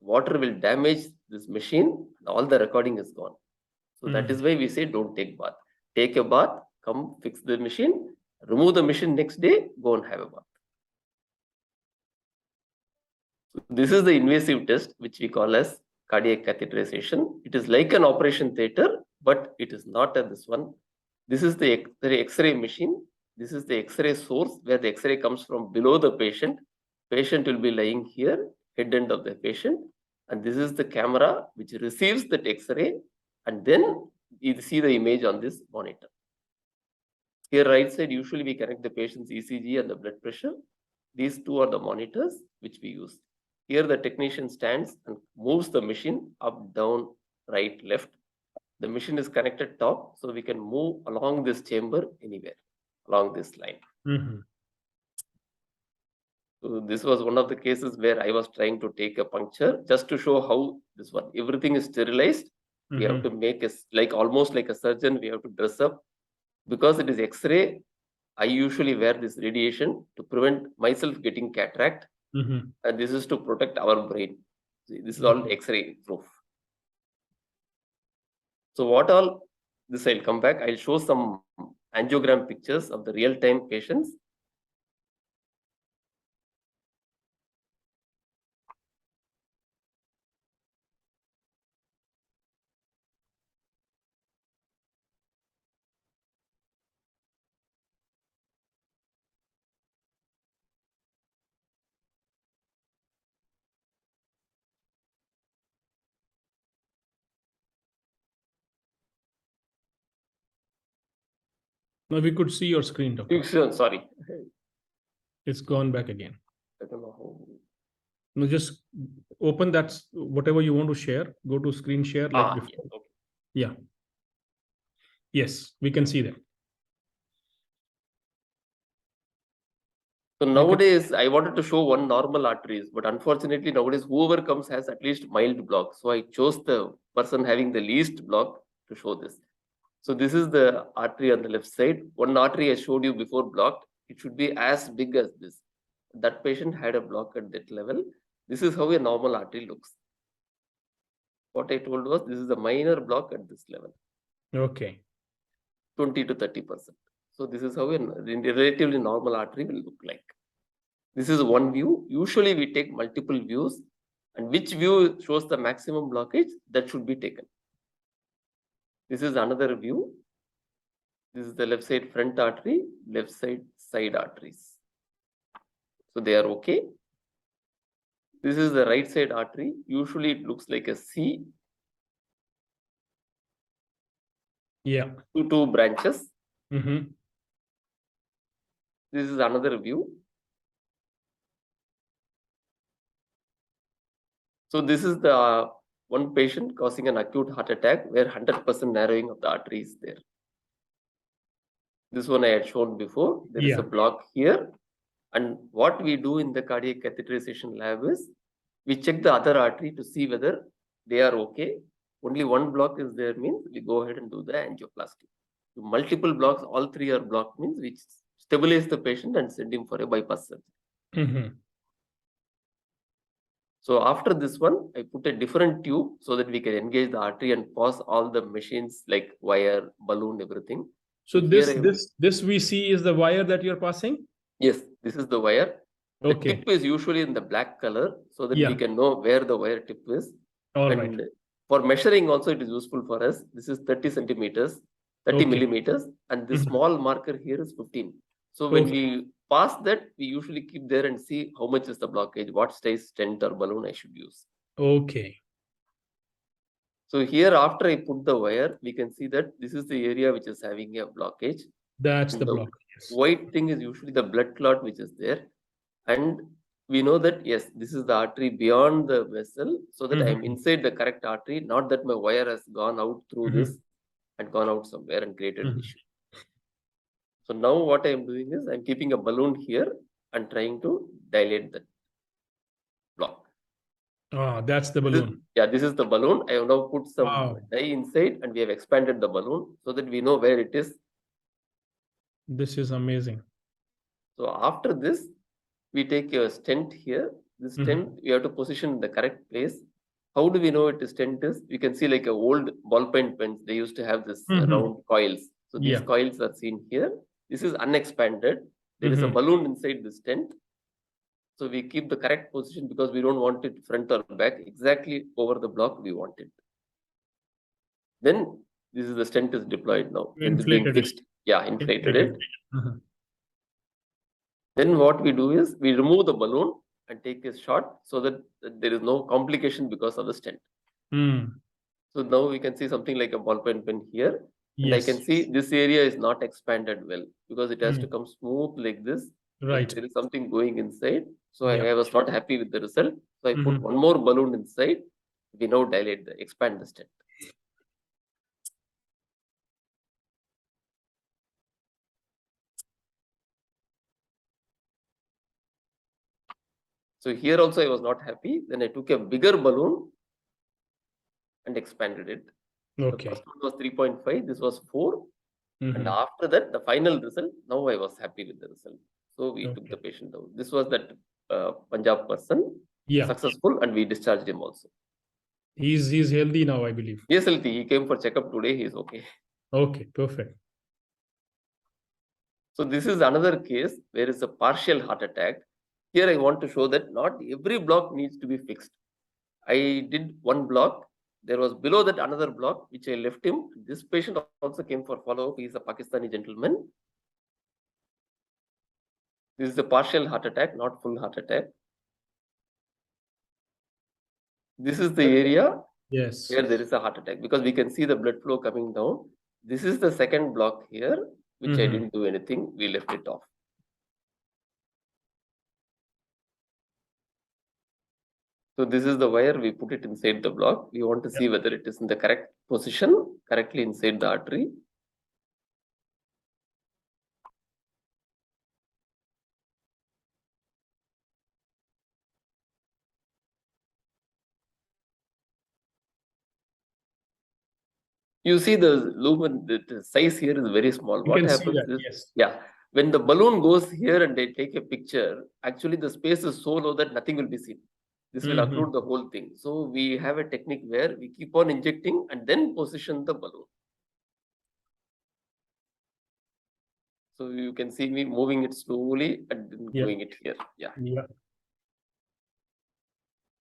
water will damage this machine and all the recording is gone. So that is why we say don't take bath. Take a bath, come fix the machine, remove the machine next day, go and have a bath. So this is the invasive test which we call as cardiac catheterization. It is like an operation theater, but it is not this one. This is the X-ray machine. This is the X-ray source where the X-ray comes from below the patient. Patient will be lying here, head end of the patient. And this is the camera which receives that X-ray. And then you see the image on this monitor. Here, right side, usually we connect the patient's ECG and the blood pressure. These two are the monitors which we use. Here, the technician stands and moves the machine up, down, right, left. The machine is connected top, so we can move along this chamber anywhere, along this line. So this was one of the cases where I was trying to take a puncture just to show how this one, everything is sterilized. We have to make a, almost like a surgeon, we have to dress up. Because it is X-ray, I usually wear this radiation to prevent myself getting cataract. And this is to protect our brain. See, this is all X-ray proof. So what all, this I'll come back. I'll show some angiogram pictures of the real-time patients. Now we could see your screen, doctor. Sorry. It's gone back again. I don't know how. No, just open that, whatever you want to share, go to screen share like before. Yes, okay. Yeah. Yes, we can see that. So nowadays, I wanted to show one normal arteries, but unfortunately nowadays whoever comes has at least mild block. So I chose the person having the least block to show this. So this is the artery on the left side. One artery I showed you before blocked. It should be as big as this. That patient had a block at that level. This is how a normal artery looks. What I told was this is a minor block at this level. Okay. 20 to 30%. So this is how a relatively normal artery will look like. This is one view. Usually we take multiple views, and which view shows the maximum blockage, that should be taken. This is another view. This is the left side front artery, left side side arteries. So they are okay. This is the right side artery. Usually it looks like a C. Yeah. Two branches. Mm-hmm. This is another view. So this is the one patient causing an acute heart attack where 100% narrowing of the artery is there. This one I had shown before. There is a block here. And what we do in the cardiac catheterization lab is we check the other artery to see whether they are okay. only one block is there means we go ahead and do the angioplasty. If multiple blocks, all three are blocked means we stabilize the patient and send him for a bypass surgery. So after this one, I put a different tube so that we can engage the artery and pause all the machines like wire, balloon, everything. So here this we see is the wire that you're passing? Yes, this is the wire. The Okay. tip is usually in the black color so that Yeah. we can know where the wire tip is. All and right. For measuring also it is useful for us. This is 30 centimeters, 30 Okay. millimeters, and this small marker here is 15. So when we pass that, we usually keep there and see how much is the blockage, what size stent or balloon I should use. Okay. So here after I put the wire, we can see that this is the area which is having a blockage. That's And the block. Yes. white thing is usually the blood clot which is there. And we know that, yes, this is the artery beyond the vessel, so that I'm inside the correct artery, not that my wire has gone out through this and gone out somewhere and created an issue. So now what I'm doing is I'm keeping a balloon here and trying to dilate the block. Ah, that's the balloon. This is the balloon. I have now put some dye inside and we have expanded the balloon so that we know where it is. This is amazing. So after this, we take a stent here. This stent, you have to position in the correct place. How do we know it is stent is? You can see like a old ballpoint pens. They used to have this round coils. So these coils are seen here. This is unexpanded. There is a balloon inside the stent. So we keep the correct position because we don't want it front or back. Exactly over the block we want it. Then this is the stent is deployed now. It's being fixed. Yeah, inflated it. Then what we do is we remove the balloon and take a shot so that there is no complication because of the stent. So now we can see something like a ballpoint pen here. And I can see this area is not expanded well because it has to come smooth like this. Right. There is something going inside. So I was not happy with the result. So I put one more balloon inside. We now dilate expand the stent. So here also I was not happy. Then I took a bigger balloon and expanded it. Okay. The first one was 3.5. This was 4. And after that, the final result, now I was happy with the result. So we took the patient out. This was that Punjab person. Successful, and we discharged him also. He's healthy now, I believe. He is healthy. He came for checkup today. He is okay. Okay, perfect. So this is another case where it's a partial heart attack. Here I want to show that not every block needs to be fixed. I did one block. There was below that another block, which I left him. This patient also came for follow-up. He is a Pakistani gentleman. This is a partial heart attack, not full heart attack. This is the area where there is a heart attack because we can see the blood flow coming down. This is the second block here, which I didn't do anything. We left it off. So this is the wire. We put it inside the block. We want to see whether it is in the correct position, correctly inside the artery. You see the lumen, the size here is very small. What happens is, when the balloon goes here and they take a picture, actually the space is so low that nothing will be seen. This will occlude the whole thing. So we have a technique where we keep on injecting and then position the balloon. So you can see me moving it slowly and then doing it here.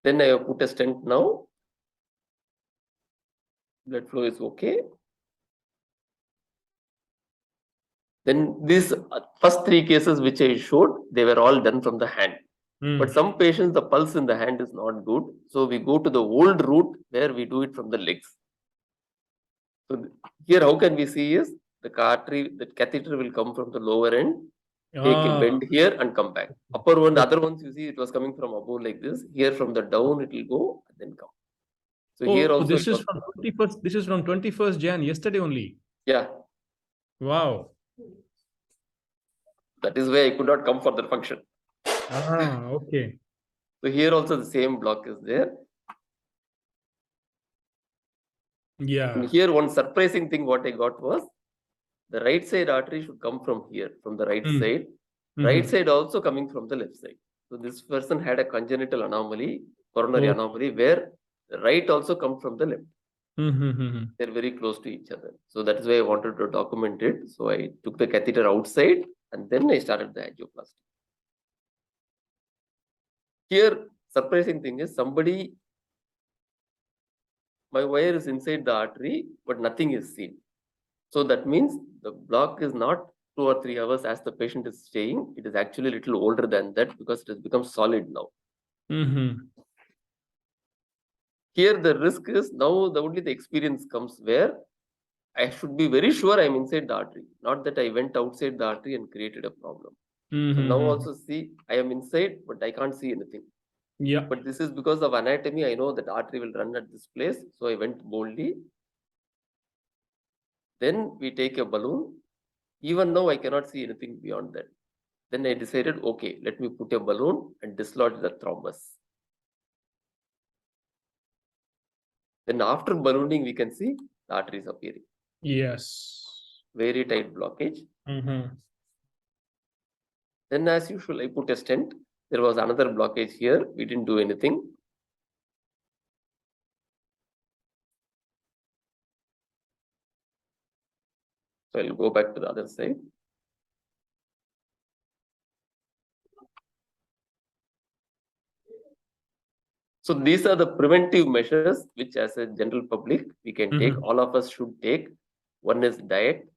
Then I have put a stent now. Blood flow is okay. Then these first 3 cases which I showed, they were all done from the hand. But some patients, the pulse in the hand is not good. So we go to the old route where we do it from the legs. So here, how can we see is the artery, the catheter will come from the lower end, take a bend here and come back. Upper one, the other ones you see, it was coming from above like this. Here from the down, it will go and then come. So here also this is from 21st. This is from 21st Jan, yesterday only. Yeah. Wow. That is why I could not come for the function. Okay. So here also the same block is there. Yeah. And here one surprising thing what I got was the right side artery should come from here, from the right side. Right side also coming from the left side. So this person had a congenital anomaly, coronary anomaly, where the right also come from the left. They're very close to each other. So that is why I wanted to document it. So I took the catheter outside and then I started the angioplasty. Here, surprising thing is my wire is inside the artery, but nothing is seen. So that means the block is not 2 or 3 hours as the patient is saying. It is actually a little older than that because it has become solid now. Here the risk is now only the experience comes where I should be very sure I'm inside the artery, not that I went outside the artery and created a problem. So now also see, I am inside, but I can't see anything. Yeah. But this is because of anatomy. I know that artery will run at this place. So I went boldly. Then we take a balloon. Even now I cannot see anything beyond that. Then I decided, okay, let me put a balloon and dislodge the thrombus. Then after ballooning, we can see the artery is appearing. Yes. Very tight blockage. Then as usual, I put a stent. There was another blockage here. We didn't do anything. So I'll go back to the other side. So these are the preventive measures which as a general public we can take. All of us should take. One is diet.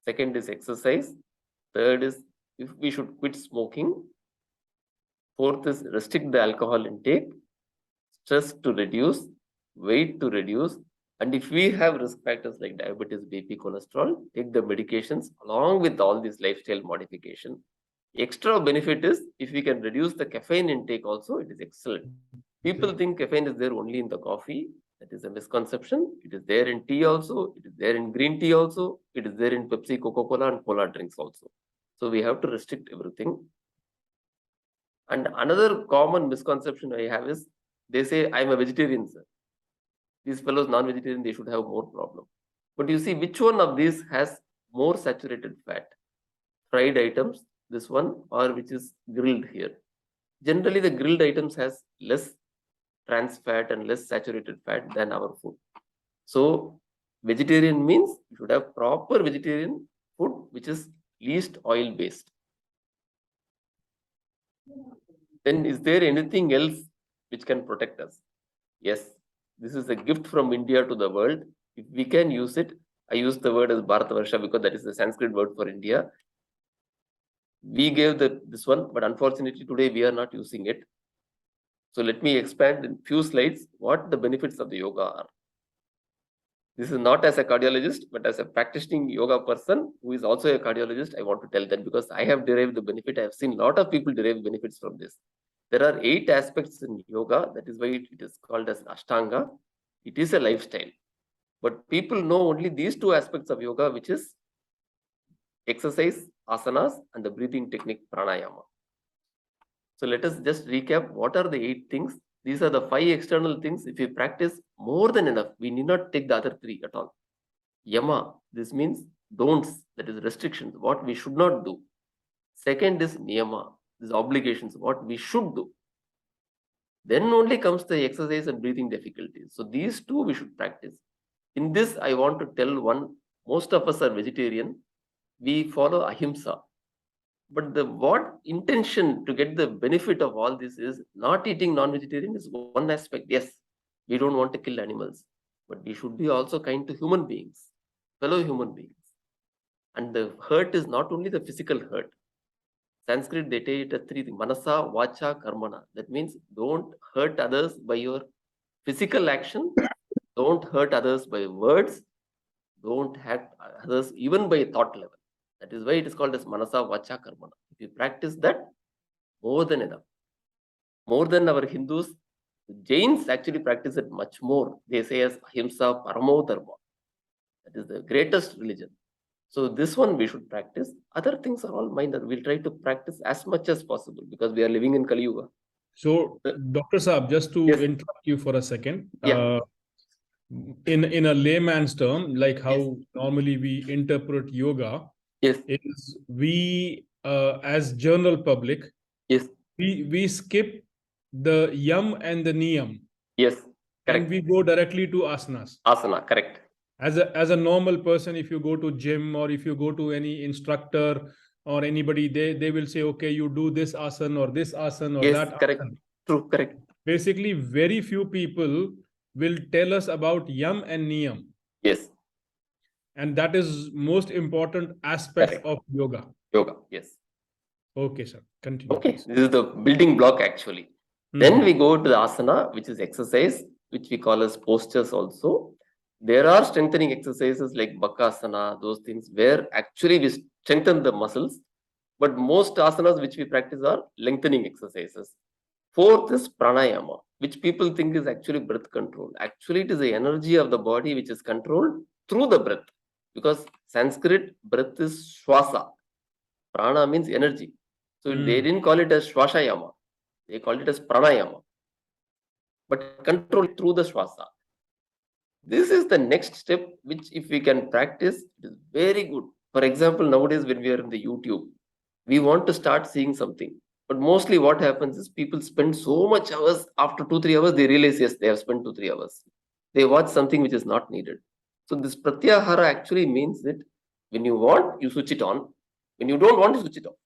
Second is exercise. Third is if we should quit smoking. Fourth is restrict the alcohol intake. Stress to reduce. Weight to reduce. And if we have risk factors like diabetes, BP, cholesterol, take the medications along with all these lifestyle modification. Extra benefit is if we can reduce the caffeine intake also, it is excellent. People think caffeine is there only in the coffee. That is a misconception. It is there in tea also. It is there in green tea also. It is there in Pepsi, Coca-Cola and cola drinks also. So we have to restrict everything. And another common misconception I have is they say, I'm a vegetarian, sir. These fellows non-vegetarian, they should have more problem. But you see, which one of these has more saturated fat? Fried items, this one, or which is grilled here. Generally, the grilled items has less trans fat and less saturated fat than our food. So vegetarian means you should have proper vegetarian food, which is least oil based. Then is there anything else which can protect us? Yes, this is a gift from India to the world. If we can use it, I use the word as Bharatavarsha because that is the Sanskrit word for India. We gave this one, but unfortunately today we are not using it. So let me expand in few slides what the benefits of the yoga are. This is not as a cardiologist, but as a practicing yoga person who is also a cardiologist, I want to tell that because I have derived the benefit. I have seen a lot of people derive benefits from this. There are 8 aspects in yoga. That is why it is called as Ashtanga. It is a lifestyle. But people know only these 2 aspects of yoga, which is exercise, asanas, and the breathing technique, pranayama. So let us just recap what are the 8 things. These are the 5 external things. If we practice more than enough, we need not take the other 3 at all. Yama, this means don'ts, that is restrictions, what we should not do. Second is niyama, these obligations, what we should do. Then only comes the exercise and breathing difficulties. So these 2 we should practice. In this, I want to tell one, most of us are vegetarian. We follow ahimsa. But the what intention to get the benefit of all this is not eating non-vegetarian is one aspect. Yes, we don't want to kill animals, but we should be also kind to human beings, fellow human beings. And the hurt is not only the physical hurt. Sanskrit, they take it as 3 things: manasa, vacha, karmana. That means don't hurt others by your physical action, don't hurt others by words, don't hurt others even by thought level. That is why it is called as manasa, vacha, karmana. If you practice that, more than enough. More than our Hindus, Jains actually practice it much more. They say as ahimsa, paramo dharma. That is the greatest religion. So this one we should practice. Other things are all minor. We'll try to practice as much as possible because we are living in Kali Yuga. So, Dr. Saab, just to interrupt you for a second. Yeah. in a layman's term, like how Yes. normally we interpret yoga, Yes. is we as general public, Yes. we skip the yam and the niyam, Yes. and Correct. we go directly to asanas. Asana. Correct. As a normal person, if you go to gym or if you go to any instructor or anybody, they will say, okay, you do this asana or this asana or Yes. that Correct. asana. True. Correct. Basically, very few people will tell us about yam and niyam, Yes. and that is most important aspect Correct. of yoga. Yoga. Yes. Okay, sir. Continue. Okay. Please. This is the building block actually. Then we go to the asana, which is exercise, which we call as postures also. There are strengthening exercises like bakasana, those things where actually we strengthen the muscles. But most asanas which we practice are lengthening exercises. Fourth is pranayama, which people think is actually breath control. Actually, it is the energy of the body which is controlled through the breath. Because Sanskrit breath is shwasa. Prana means energy. So they didn't call it as shwashayama. They called it as pranayama. But control through the shwasa. This is the next step, which if we can practice, it is very good. For example, nowadays when we are in the YouTube, we want to start seeing something. But mostly what happens is people spend so much hours, after 2-3 hours, they realize, yes, they have spent 2-3 hours. They watch something which is not needed. So this pratyahara actually means that when you want, you switch it on. When you don't want to switch it off.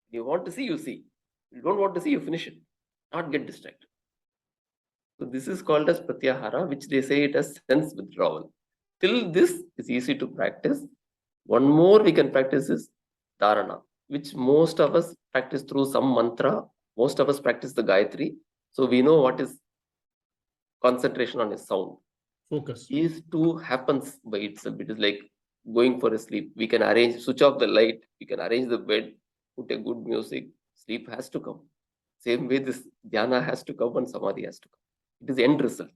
When you want to see, you see. When you don't want to see, you finish it. Not get distracted. So this is called as pratyahara, which they say it as sense withdrawal. Till this is easy to practice. One more we can practice is dharana, which most of us practice through some mantra. Most of us practice the Gayatri. So we know what is concentration on a sound. Focus. These two happens by itself. It is like going for a sleep. We can arrange, switch off the light. We can arrange the bed, put a good music. Sleep has to come. Same way this dhyana has to come and samadhi has to come. It is the end result.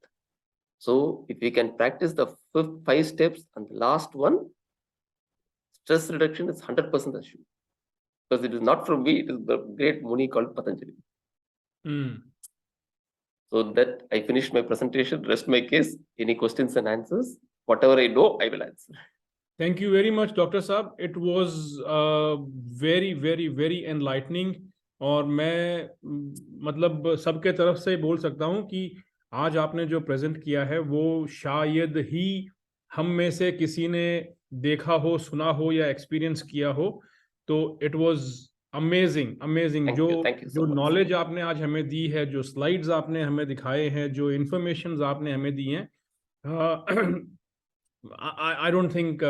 So if we can practice the 5 steps and the last one, stress reduction is 100% assured. Because it is not from me, it is the great Muni called Patanjali. So that I finished my presentation, rest my case. Any questions and answers? Whatever I know, I will answer. Thank you very much, Dr. Saab. It was very, very, very enlightening. और मैं मतलब सबके तरफ से बोल सकता हूँ कि आज आपने जो प्रेजेंट किया है वो शायद ही हम में से किसी ने देखा हो, सुना हो या एक्सपीरियंस किया हो. तो इट वाज अमेजिंग, अमेजिंग. जो नॉलेज आपने आज हमें दी है, जो स्लाइड्स आपने हमें दिखाए हैं, जो इंफॉर्मेशन आपने हमें दी हैं, I don't think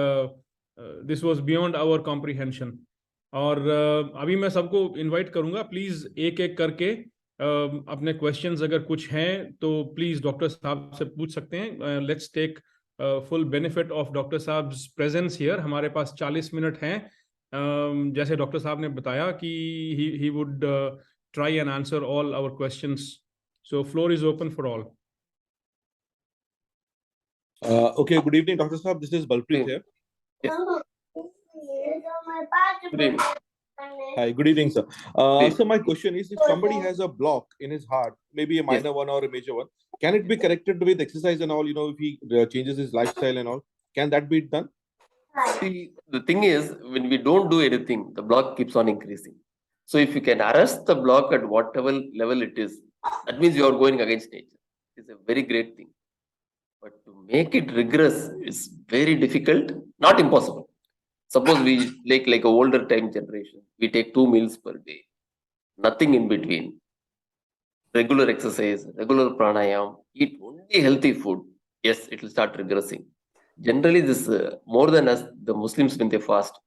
this was beyond our comprehension. और अभी मैं सबको इनवाइट करूंगा, प्लीज एक एक करके अपने क्वेश्चंस अगर कुछ हैं तो प्लीज डॉक्टर साहब से पूछ सकते हैं. Let's take full benefit of doctor साहब प्रेजेंस हियर. हमारे पास 40 मिनट हैं. जैसे डॉक्टर साहब ने बताया कि he would try and answer all our questions. So floor is open for all. Okay, good evening, Dr. Saab. This is Balpreet here. Yes. Good evening. Hi, good evening, sir. So my question is, if somebody has a block in his heart, maybe a minor one or a major one, can it be corrected with exercise and all, you know, if he changes his lifestyle and all, can that be done? See, the thing is, when we don't do anything, the block keeps on increasing. So if you can arrest the block at whatever level it is, that means you are going against nature. It's a very great thing. But to make it rigorous is very difficult, not impossible. Suppose we like an older time generation, we take 2 meals per day, nothing in between, regular exercise, regular pranayam, eat only healthy food. Yes, it will start regressing. Generally, this more than us, the Muslims when they fast,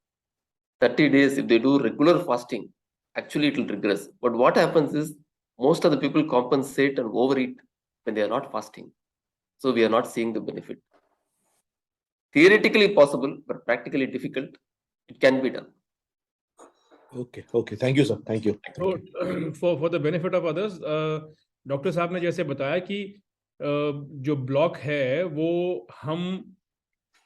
30 days, if they do regular fasting, actually it will regress. But what happens is, most of the people compensate and overeat when they are not fasting. So we are not seeing the benefit. Theoretically possible, but practically difficult. It can be done. Okay, okay. Thank you, sir. Thank you. So, for the benefit of others, doctor साहब ने जैसे बताया कि जो block है वो हम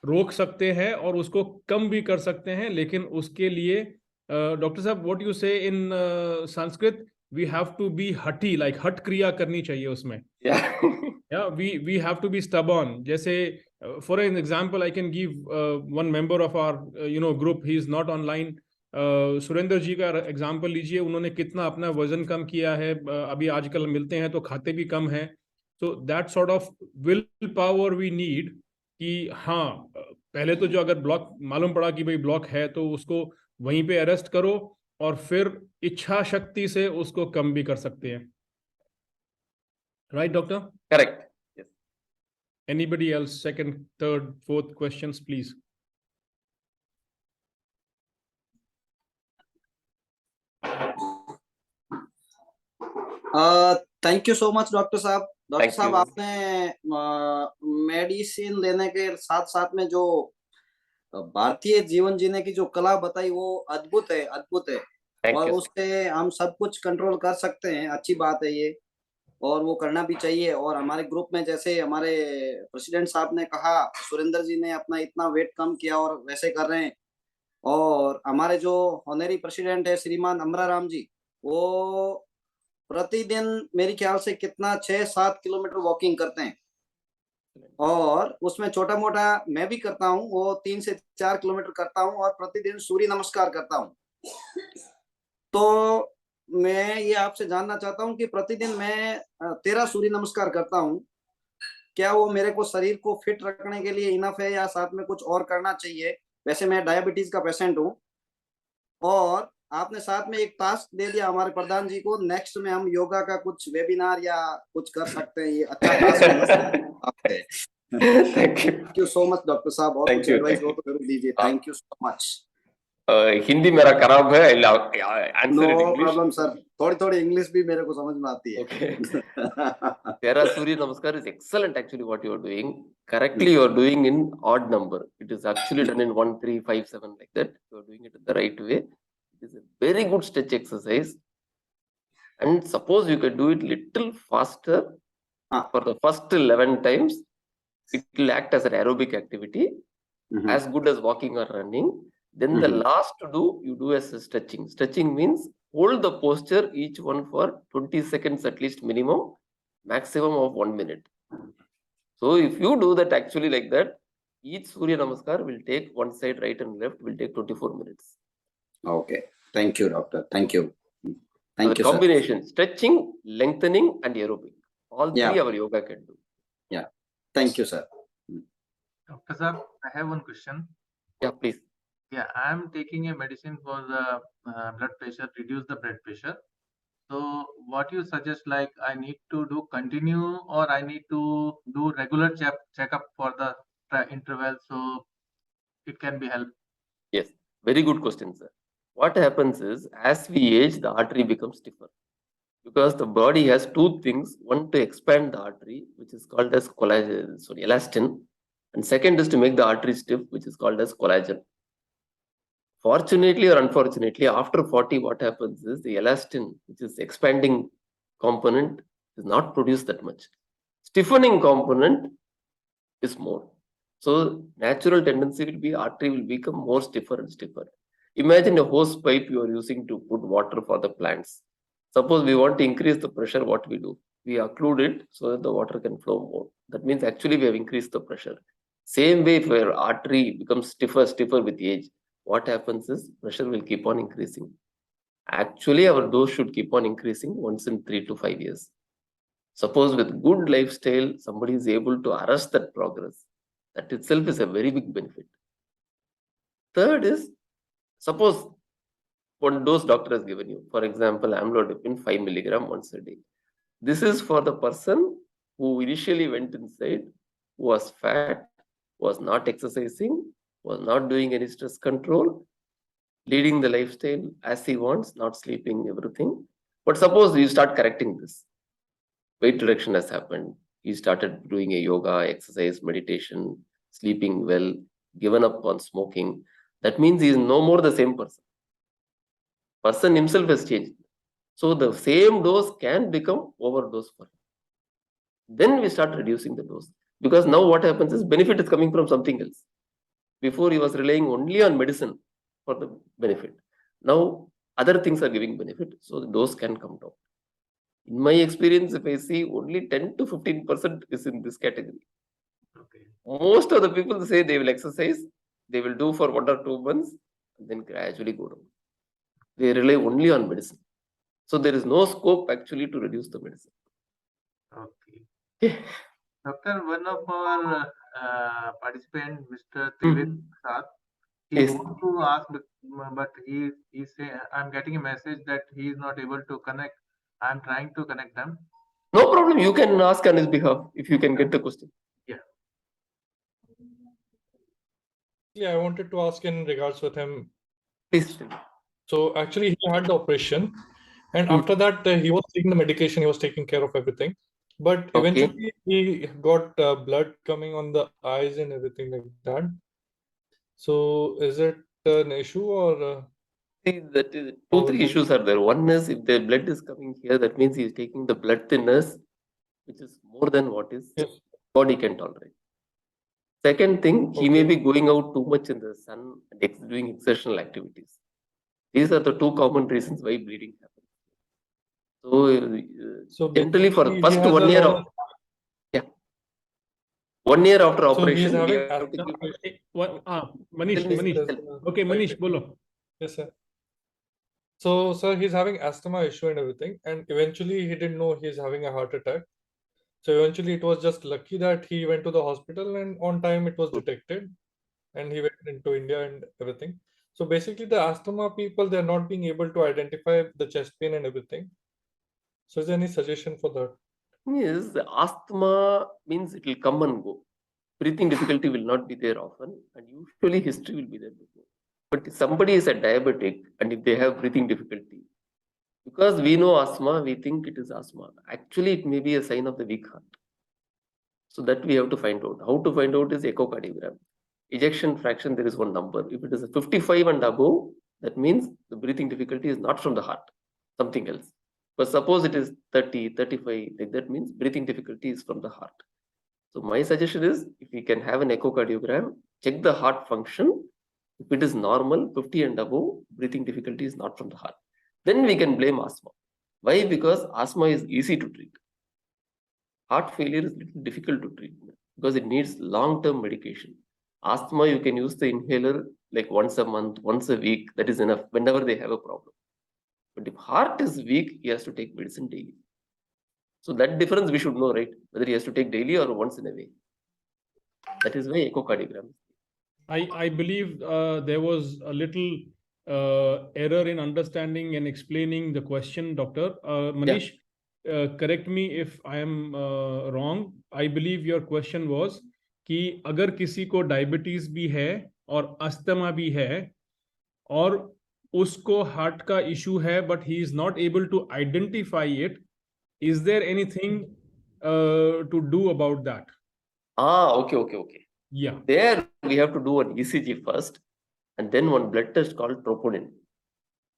रोक सकते हैं और उसको कम भी कर सकते हैं, लेकिन उसके लिए डॉक्टर साहब, व्हाट यू से इन Sanskrit, we have to be hutty, like हट क्रिया करनी चाहिए उसमें. Yeah, we have to be stubborn. जैसे for an example, I can give one member of our group. He is not online. Surendra जी का एग्जाम्पल लीजिए, उन्होंने कितना अपना वजन कम किया है. अभी आजकल मिलते हैं तो खाते भी कम हैं. So that sort of will power we need कि हाँ, पहले तो जो अगर ब्लॉक मालूम पड़ा कि भाई ब्लॉक है तो उसको वहीं पे अरेस्ट करो और फिर इच्छा शक्ति से उसको कम भी कर सकते हैं. Right, doctor? Correct. Yes. Anybody else? Second, third, fourth questions, please. Thank you so much doctor साहब. डॉक्टर Thank साहब, you. आपने मेडिसिन लेने के साथ साथ में जो भारतीय जीवन जीने की जो कला बताई वो अद्भुत है, अद्भुत है. Thank और you. उससे हम सब कुछ कंट्रोल कर सकते हैं. अच्छी बात है ये, और वो करना भी चाहिए. और हमारे ग्रुप में जैसे हमारे प्रेसिडेंट साहब ने कहा, सुरेंद्र जी ने अपना इतना वेट कम किया और वैसे कर रहे हैं. और हमारे जो ऑनरी प्रेसिडेंट है श्रीमान अमराराम जी, वो प्रतिदिन मेरे ख्याल से कितना 6-7 किलोमीटर वॉकिंग करते हैं. और उसमें छोटा मोटा मैं भी करता हूँ, वो 3 से 4 किलोमीटर करता हूँ और प्रतिदिन सूर्य नमस्कार करता हूँ. तो मैं ये आपसे जानना चाहता हूँ कि प्रतिदिन मैं 13 सूर्य नमस्कार करता हूँ. क्या वो मेरे को शरीर को फिट रखने के लिए इनफ है या साथ में कुछ और करना चाहिए? वैसे मैं डायबिटीज का पेशेंट हूँ. और आपने साथ में एक टास्क दे दिया हमारे प्रधान जी को, नेक्स्ट में हम योगा का कुछ वेबिनार या कुछ कर सकते हैं. ये अच्छा टास्क है. Thank you so much doctor साहब. और कुछ एडवाइस हो तो जरूर दीजिए. Thank you so much. Hindi मेरा खराब है. Answer in no English. Problem sir. थोड़ी थोड़ी इंग्लिश भी मेरे को समझ में आती है. Okay. Tera Surya Namaskar is excellent actually what you are doing. Correctly you are doing in odd number. It is actually done in 1, 3, 5, 7 like that. You are doing it in the right way. It is a very good stretch exercise. And suppose you can do it little faster for the first 11 times. It will act as an aerobic activity, as good as walking or running. Then the last you do as a stretching. Stretching means hold the posture, each one for 20 seconds at least minimum, maximum of 1 minute. So if you do that actually like that, each Surya Namaskar will take one side, right and left, will take 24 minutes. Okay. Thank you, doctor. Thank you. Thank So you, combination, sir. Stretching, lengthening and aerobic. All three our yoga can do. Yeah. Thank you, sir. Doctor Saab, I have one question. Yeah, please. Yeah, I am taking a medicine for the blood pressure, reduce the blood pressure. So what you suggest, like I need to do continue or I need to do regular checkup for the interval so it can be helped? Yes, very good question, sir. What happens is as we age, the artery becomes stiffer because the body has two things. One, to expand the artery, which is called as collagen, elastin. And second is to make the artery stiff, which is called as collagen. Fortunately or unfortunately, after 40, what happens is the elastin, which is expanding component, is not produced that much. Stiffening component is more. So natural tendency will be artery will become more stiffer and stiffer. Imagine a hose pipe you are using to put water for the plants. Suppose we want to increase the pressure, what we do? We occlude it so that the water can flow more. That means actually we have increased the pressure. Same way, if our artery becomes stiffer with age, what happens is pressure will keep on increasing. Actually, our dose should keep on increasing once in 3 to 5 years. Suppose with good lifestyle, somebody is able to arrest that progress. That itself is a very big benefit. Third is, suppose one dose doctor has given you, for example, amlodipine 5 milligram once a day. This is for the person who initially went inside, who was fat, was not exercising, was not doing any stress control, leading the lifestyle as he wants, not sleeping, everything. But suppose you start correcting this. Weight reduction has happened. He started doing a yoga, exercise, meditation, sleeping well, given up on smoking. That means he is no more the same person. Person himself has changed. So the same dose can become overdose for him. Then we start reducing the dose. Because now what happens is benefit is coming from something else. Before he was relying only on medicine for the benefit. Now Other things are giving benefit, so those can come down. In my experience, if I see, only 10 to 15% is in this category. Okay. Most of the people say they will exercise, they will do for 1 or 2 months, and then gradually go down. They rely only on medicine. So there is no scope actually to reduce the medicine. Okay. Doctor, one of our participant, Mr. Trivedi Prasad, he Yes. wants to ask, but he say, I'm getting a message that he is not able to connect. I'm trying to connect them. No problem. You can ask on his behalf if you can get the question. Yeah. Yeah, I wanted to ask in regards with him. Please. So actually, he had the operation, and after that, he was taking the medication. He was taking care of everything, but Okay. eventually he got blood coming on the eyes and everything like that. So is it an issue or? See, that is, 2-3 issues are there. One is if the blood is coming here, that means he is taking the blood thinners, which is more than what is Yes. body can tolerate. Second thing, he may be going out too much in the sun and doing exertional activities. These are the 2 common reasons why bleeding happens. So generally for the first 1 year of 1 year after operation, so we he's have to having give. Manish. Okay, Manish, bolo. Yes, sir. So, sir, he's having asthma issue and everything, and eventually he didn't know he's having a heart attack. So eventually it was just lucky that he went to the hospital and on time it was detected and he went into India and everything. So basically the asthma people, they're not being able to identify the chest pain and everything. So is there any suggestion for that? Yes, the asthma means it will come and go. Breathing difficulty will not be there often, and usually history will be there before. But if somebody is a diabetic and if they have breathing difficulty, because we know asthma, we think it is asthma. Actually, it may be a sign of the weak heart. So that we have to find out. How to find out is echocardiogram. Ejection fraction, there is one number. If it is a 55 and above, that means the breathing difficulty is not from the heart, something else. But suppose it is 30, 35, like that means breathing difficulty is from the heart. So my suggestion is, if we can have an echocardiogram, check the heart function. If it is normal, 50 and above, breathing difficulty is not from the heart. Then we can blame asthma. Why? Because asthma is easy to treat. Heart failure is little difficult to treat because it needs long-term medication. Asthma, you can use the inhaler like once a month, once a week. That is enough whenever they have a problem. But if heart is weak, he has to take medicine daily. So that difference we should know, right? Whether he has to take daily or once in a way. That is why echocardiogram. I believe there was a little error in understanding and explaining the question, Doctor. Manish, correct me if I am wrong. I believe your question was कि अगर किसी को diabetes भी है और asthma भी है और उसको हार्ट का इशू है but he is not able to identify it, is there anything to do about that? Okay. Yeah. There we have to do an ECG first and then one blood test called troponin.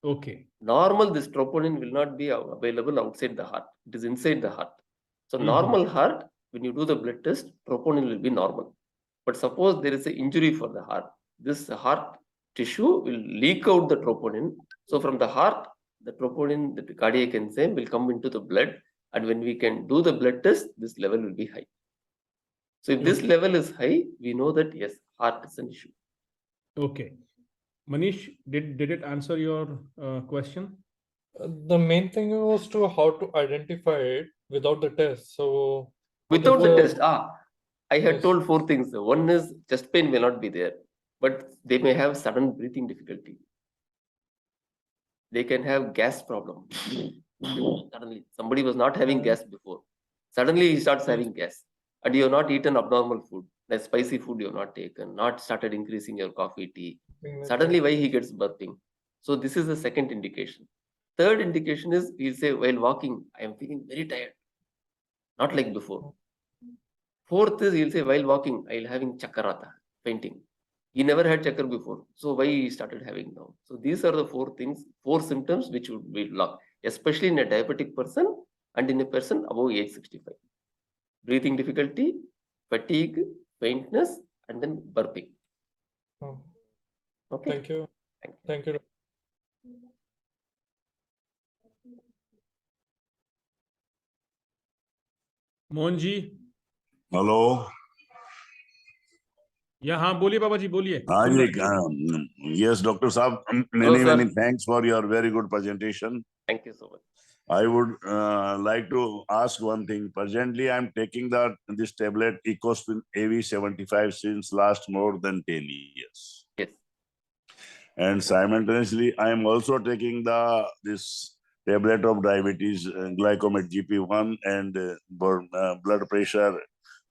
Okay. Normal, this troponin will not be available outside the heart. It is inside the heart. So normal heart, when you do the blood test, troponin will be normal. But suppose there is an injury for the heart, this heart tissue will leak out the troponin. So from the heart, the troponin, the cardiac enzyme will come into the blood. And when we can do the blood test, this level will be high. So if this level is high, we know that yes, heart is an issue. Okay. Manish, did it answer your question? The main thing was to how to identify it without the test. So without the test, I had told 4 things. One is chest pain may not be there, but they may have sudden breathing difficulty. They can have gas problem. Suddenly, somebody was not having gas before. Suddenly he starts having gas. And you have not eaten abnormal food. Like spicy food you have not taken, not started increasing your coffee, tea. Suddenly why he gets burping. So this is the second indication. Third indication is he'll say while walking, I am feeling very tired. Not like before. Fourth is he'll say while walking, I'll having chakarata, fainting. He never had chakar before. So why he started having now? So these are the 4 things, 4 symptoms which would be locked, especially in a diabetic person and in a person above age 65. Breathing difficulty, fatigue, faintness, and then burping. Oh. Okay. Thank you. Thank you. Mohan ji, hello. या हाँ बोलिए बाबा जी, बोलिए। हाँ सुन जी, रहे हैं। yes, Dr. Saab, Hello, sir. many thanks for your very good presentation. Thank you so much. I would like to ask one thing. Presently, I'm taking this tablet Ecospin AV75 since last more than 10 years. Yes. And simultaneously, I am also taking this tablet of diabetes, glycomet GP1, and blood pressure,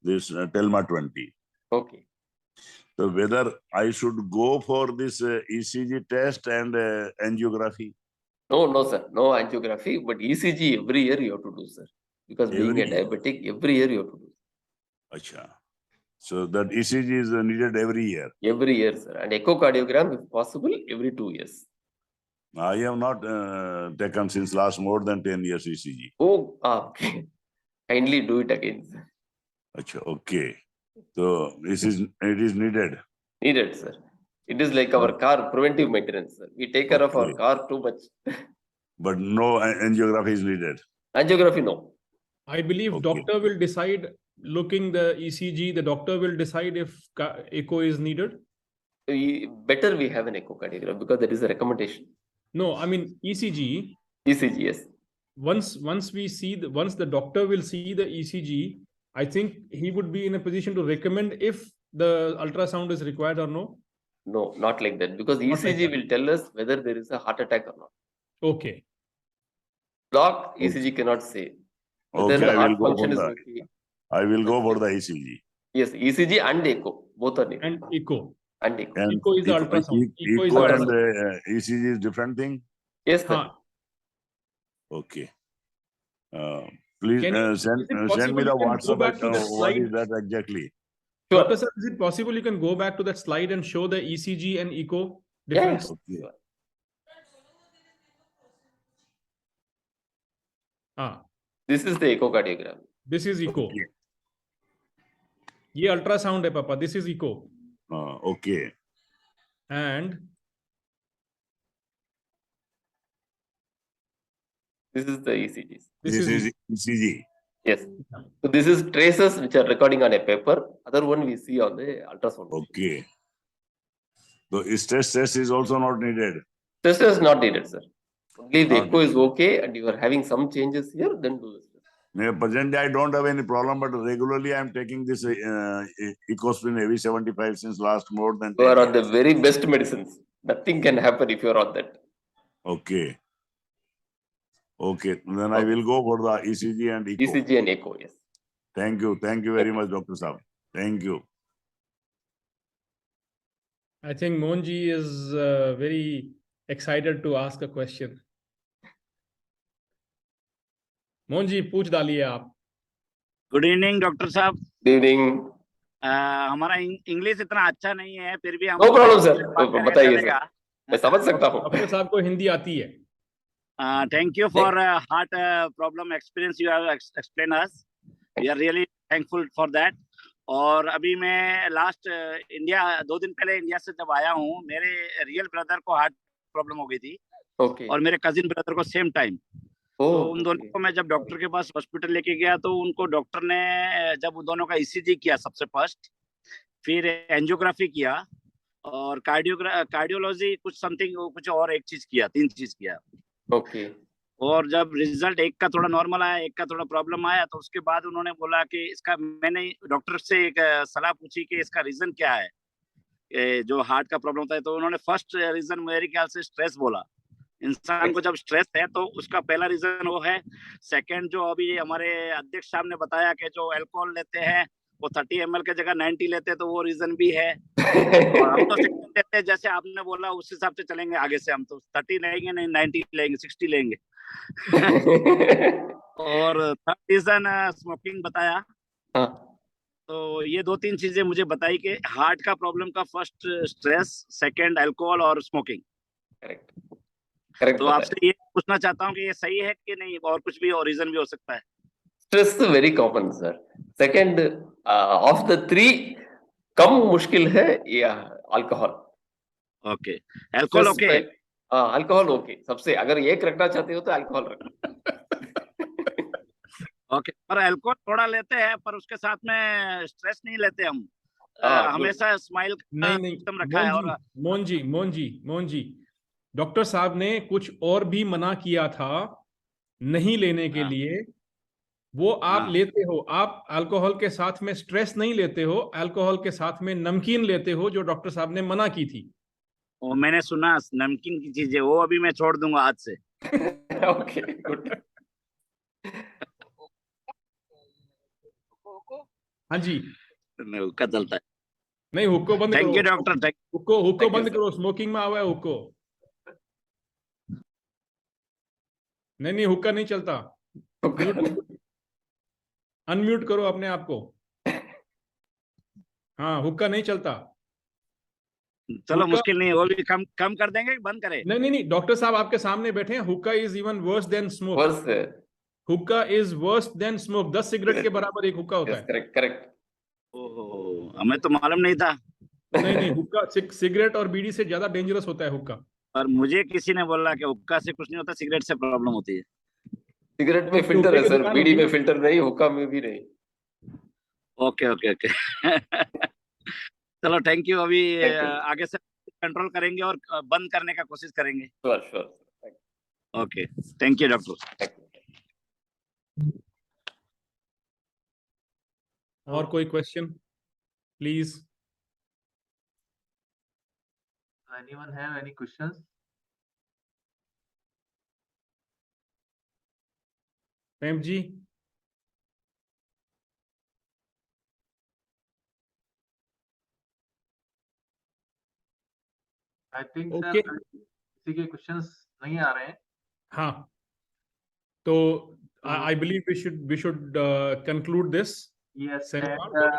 this Telma 20. Okay. So whether I should go for this ECG test and angiography? No, sir. No angiography, but ECG every year you have to do, sir. Because being a Every year. diabetic, every year you have to do. Acha. So that ECG is needed every year. Every year, sir. And echocardiogram, if possible, every 2 years. I have not taken since last more than 10 years ECG. Oh, okay. Kindly do it again, sir. Acha, okay. So it is needed. Needed, sir. It is like our car preventive maintenance, sir. We take care of our Okay. car too much. But no angiography is needed. Angiography, no. I believe Okay. doctor will decide, looking the ECG, the doctor will decide if echo is needed. Better we have an echocardiogram because that is a recommendation. No, I mean ECG. ECG, yes. Once the doctor will see the ECG, I think he would be in a position to recommend if the ultrasound is required or no. No, not like that, because Not like ECG that. will tell us whether there is a heart attack or not. Okay. Block ECG cannot say whether Okay, the I will heart go function for is that. okay. I will go for the ECG. Yes, ECG and echo, both are needed. And echo. And echo. And Echo is the ultrasound. Echo is echo and ultrasound. ECG is different thing? Yes, sir. Haan. Okay. Please send me the WhatsApp. What is that exactly? Sure. Doctor sir, is it possible you can go back to that slide and show the ECG and echo Yeah, difference? Okay. sure. This is the echocardiogram. This is echo. Okay. ये ultrasound है पापा. This is echo. Okay. And This is the ECG. This is ECG. Yes. So this is traces which are recording on a paper. Other one we see on the ultrasound. Okay. So stress test is also not needed. Test is not needed, sir. Only if the Not echo is okay and you are having some changes here, then do this. Presently, I don't have any problem, but regularly I am taking this Ecospin AV75 since last more than 10 You are on the years. very best medicines. Nothing can happen if you are on that. Okay. Okay. Then I will go for the ECG and echo. ECG and echo, yes. Thank you. Thank you very much, Dr. Saab. Thank you. I think Mohanji is very excited to ask a question. Mohanji पूछ डालिए आप. Good evening doctor साहब. Good evening. हमारा English इतना अच्छा नहीं है, फिर भी हम No problem, sir. बात करें बताइए चलेगा. सर. मैं समझ सकता हूँ. डॉक्टर साहब को हिंदी आती है. Thank you for heart problem experience you have explained us. We are really thankful for that. और अभी मैं लास्ट इंडिया 2 दिन पहले इंडिया से जब आया हूँ, मेरे रियल ब्रदर को हार्ट प्रॉब्लम हो गई थी. Okay. और मेरे कजिन ब्रदर को सेम टाइम. तो उन दोनों को मैं जब डॉक्टर के पास हॉस्पिटल लेके गया तो उनको डॉक्टर ने जब उन दोनों का ईसीजी किया सबसे फर्स्ट, फिर एंजियोग्राफी किया और कार्डियोलॉजी कुछ समथिंग कुछ और एक चीज किया, 3 चीज किया. Okay. और जब रिजल्ट एक का थोड़ा नॉर्मल आया, एक का थोड़ा प्रॉब्लम आया, तो उसके बाद उन्होंने बोला कि इसका, मैंने डॉक्टर से एक सलाह पूछी कि इसका रीजन क्या है जो हार्ट का प्रॉब्लम होता है. तो उन्होंने फर्स्ट रीजन मेरे ख्याल से स्ट्रेस बोला. इंसान को जब स्ट्रेस है तो उसका पहला रीजन वो है. सेकंड जो अभी हमारे अध्यक्ष साहब ने बताया कि जो अल्कोहल लेते हैं वो 30 ml के जगह 90 लेते हैं, तो वो रीजन भी है. और हम तो 60 लेते हैं, जैसे आपने बोला उस हिसाब से चलेंगे आगे से. हम तो 30 लेंगे नहीं, 90 लेंगे, 60 लेंगे. और थर्ड रीजन स्मोकिंग बताया. तो ये 2-3 चीजें मुझे बताई कि हार्ट का प्रॉब्लम का फर्स्ट स्ट्रेस, सेकंड अल्कोहल और स्मोकिंग. करेक्ट. तो आपसे ये पूछना चाहता हूँ कि ये सही है कि नहीं, और कुछ भी और रीजन भी हो सकता है. Stress very common, sir. Second, of the 3, कम मुश्किल है या alcohol. Okay. Alcohol okay. Alcohol okay. सबसे अगर एक रखना चाहते हो तो अल्कोहल रखना. ओके, पर अल्कोहल थोड़ा लेते हैं, पर उसके साथ में स्ट्रेस नहीं लेते हम। हाँ, हमेशा स्माइल नहीं नहीं सिस्टम रखा है। और मोहन जी, डॉक्टर साहब ने कुछ और भी मना किया था नहीं लेने के हाँ, लिए, वो आप हाँ, लेते हो। आप अल्कोहल के साथ में स्ट्रेस नहीं लेते हो, अल्कोहल के साथ में नमकीन लेते हो जो डॉक्टर साहब ने मना की थी। वो मैंने सुना नमकीन की चीजें, वो अभी मैं छोड़ दूंगा आज से। Okay, good. हाँ जी, हुक्का चलता है। नहीं हुक्को बंद थैंक करो, यू डॉक्टर, थैंक हुक्को Thank you, बंद sir. करो, स्मोकिंग में आवा है हुक्को। नहीं नहीं, हुक्का नहीं चलता। म्यूट, अनम्यूट करो अपने आप को। हाँ, हुक्का नहीं चलता। चलो हुक्का, मुश्किल नहीं है, वो भी कम कम कर देंगे कि बंद करें? नहीं नहीं नहीं, डॉक्टर साहब आपके सामने बैठे हैं। हुक्का is even worse than smoke. Was हुक्का is worse than smoke. 10 cigarette के बराबर एक हुक्का होता yes, है। correct. ओहो, हमें तो मालूम नहीं था। नहीं नहीं, हुक्का सिगरेट और बीड़ी से ज्यादा डेंजरस होता है हुक्का। और मुझे किसी ने बोला कि हुक्का से कुछ नहीं होता, सिगरेट से प्रॉब्लम होती है। सिगरेट में अपने फिल्टर हुक्के है की सर, दुकान बीड़ी होगी में ना। फिल्टर नहीं, हुक्का में भी नहीं। Okay okay okay. चलो थैंक यू। अभी Thank you. आगे से कंट्रोल करेंगे और बंद करने का कोशिश करेंगे। Sure. Okay, thank you doctor. Thank you. और कोई question please? Anyone have any questions? Prem ji? I think Okay. sir, किसी के questions नहीं आ रहे हैं। हाँ, तो I believe we should conclude this Yes, seminar. and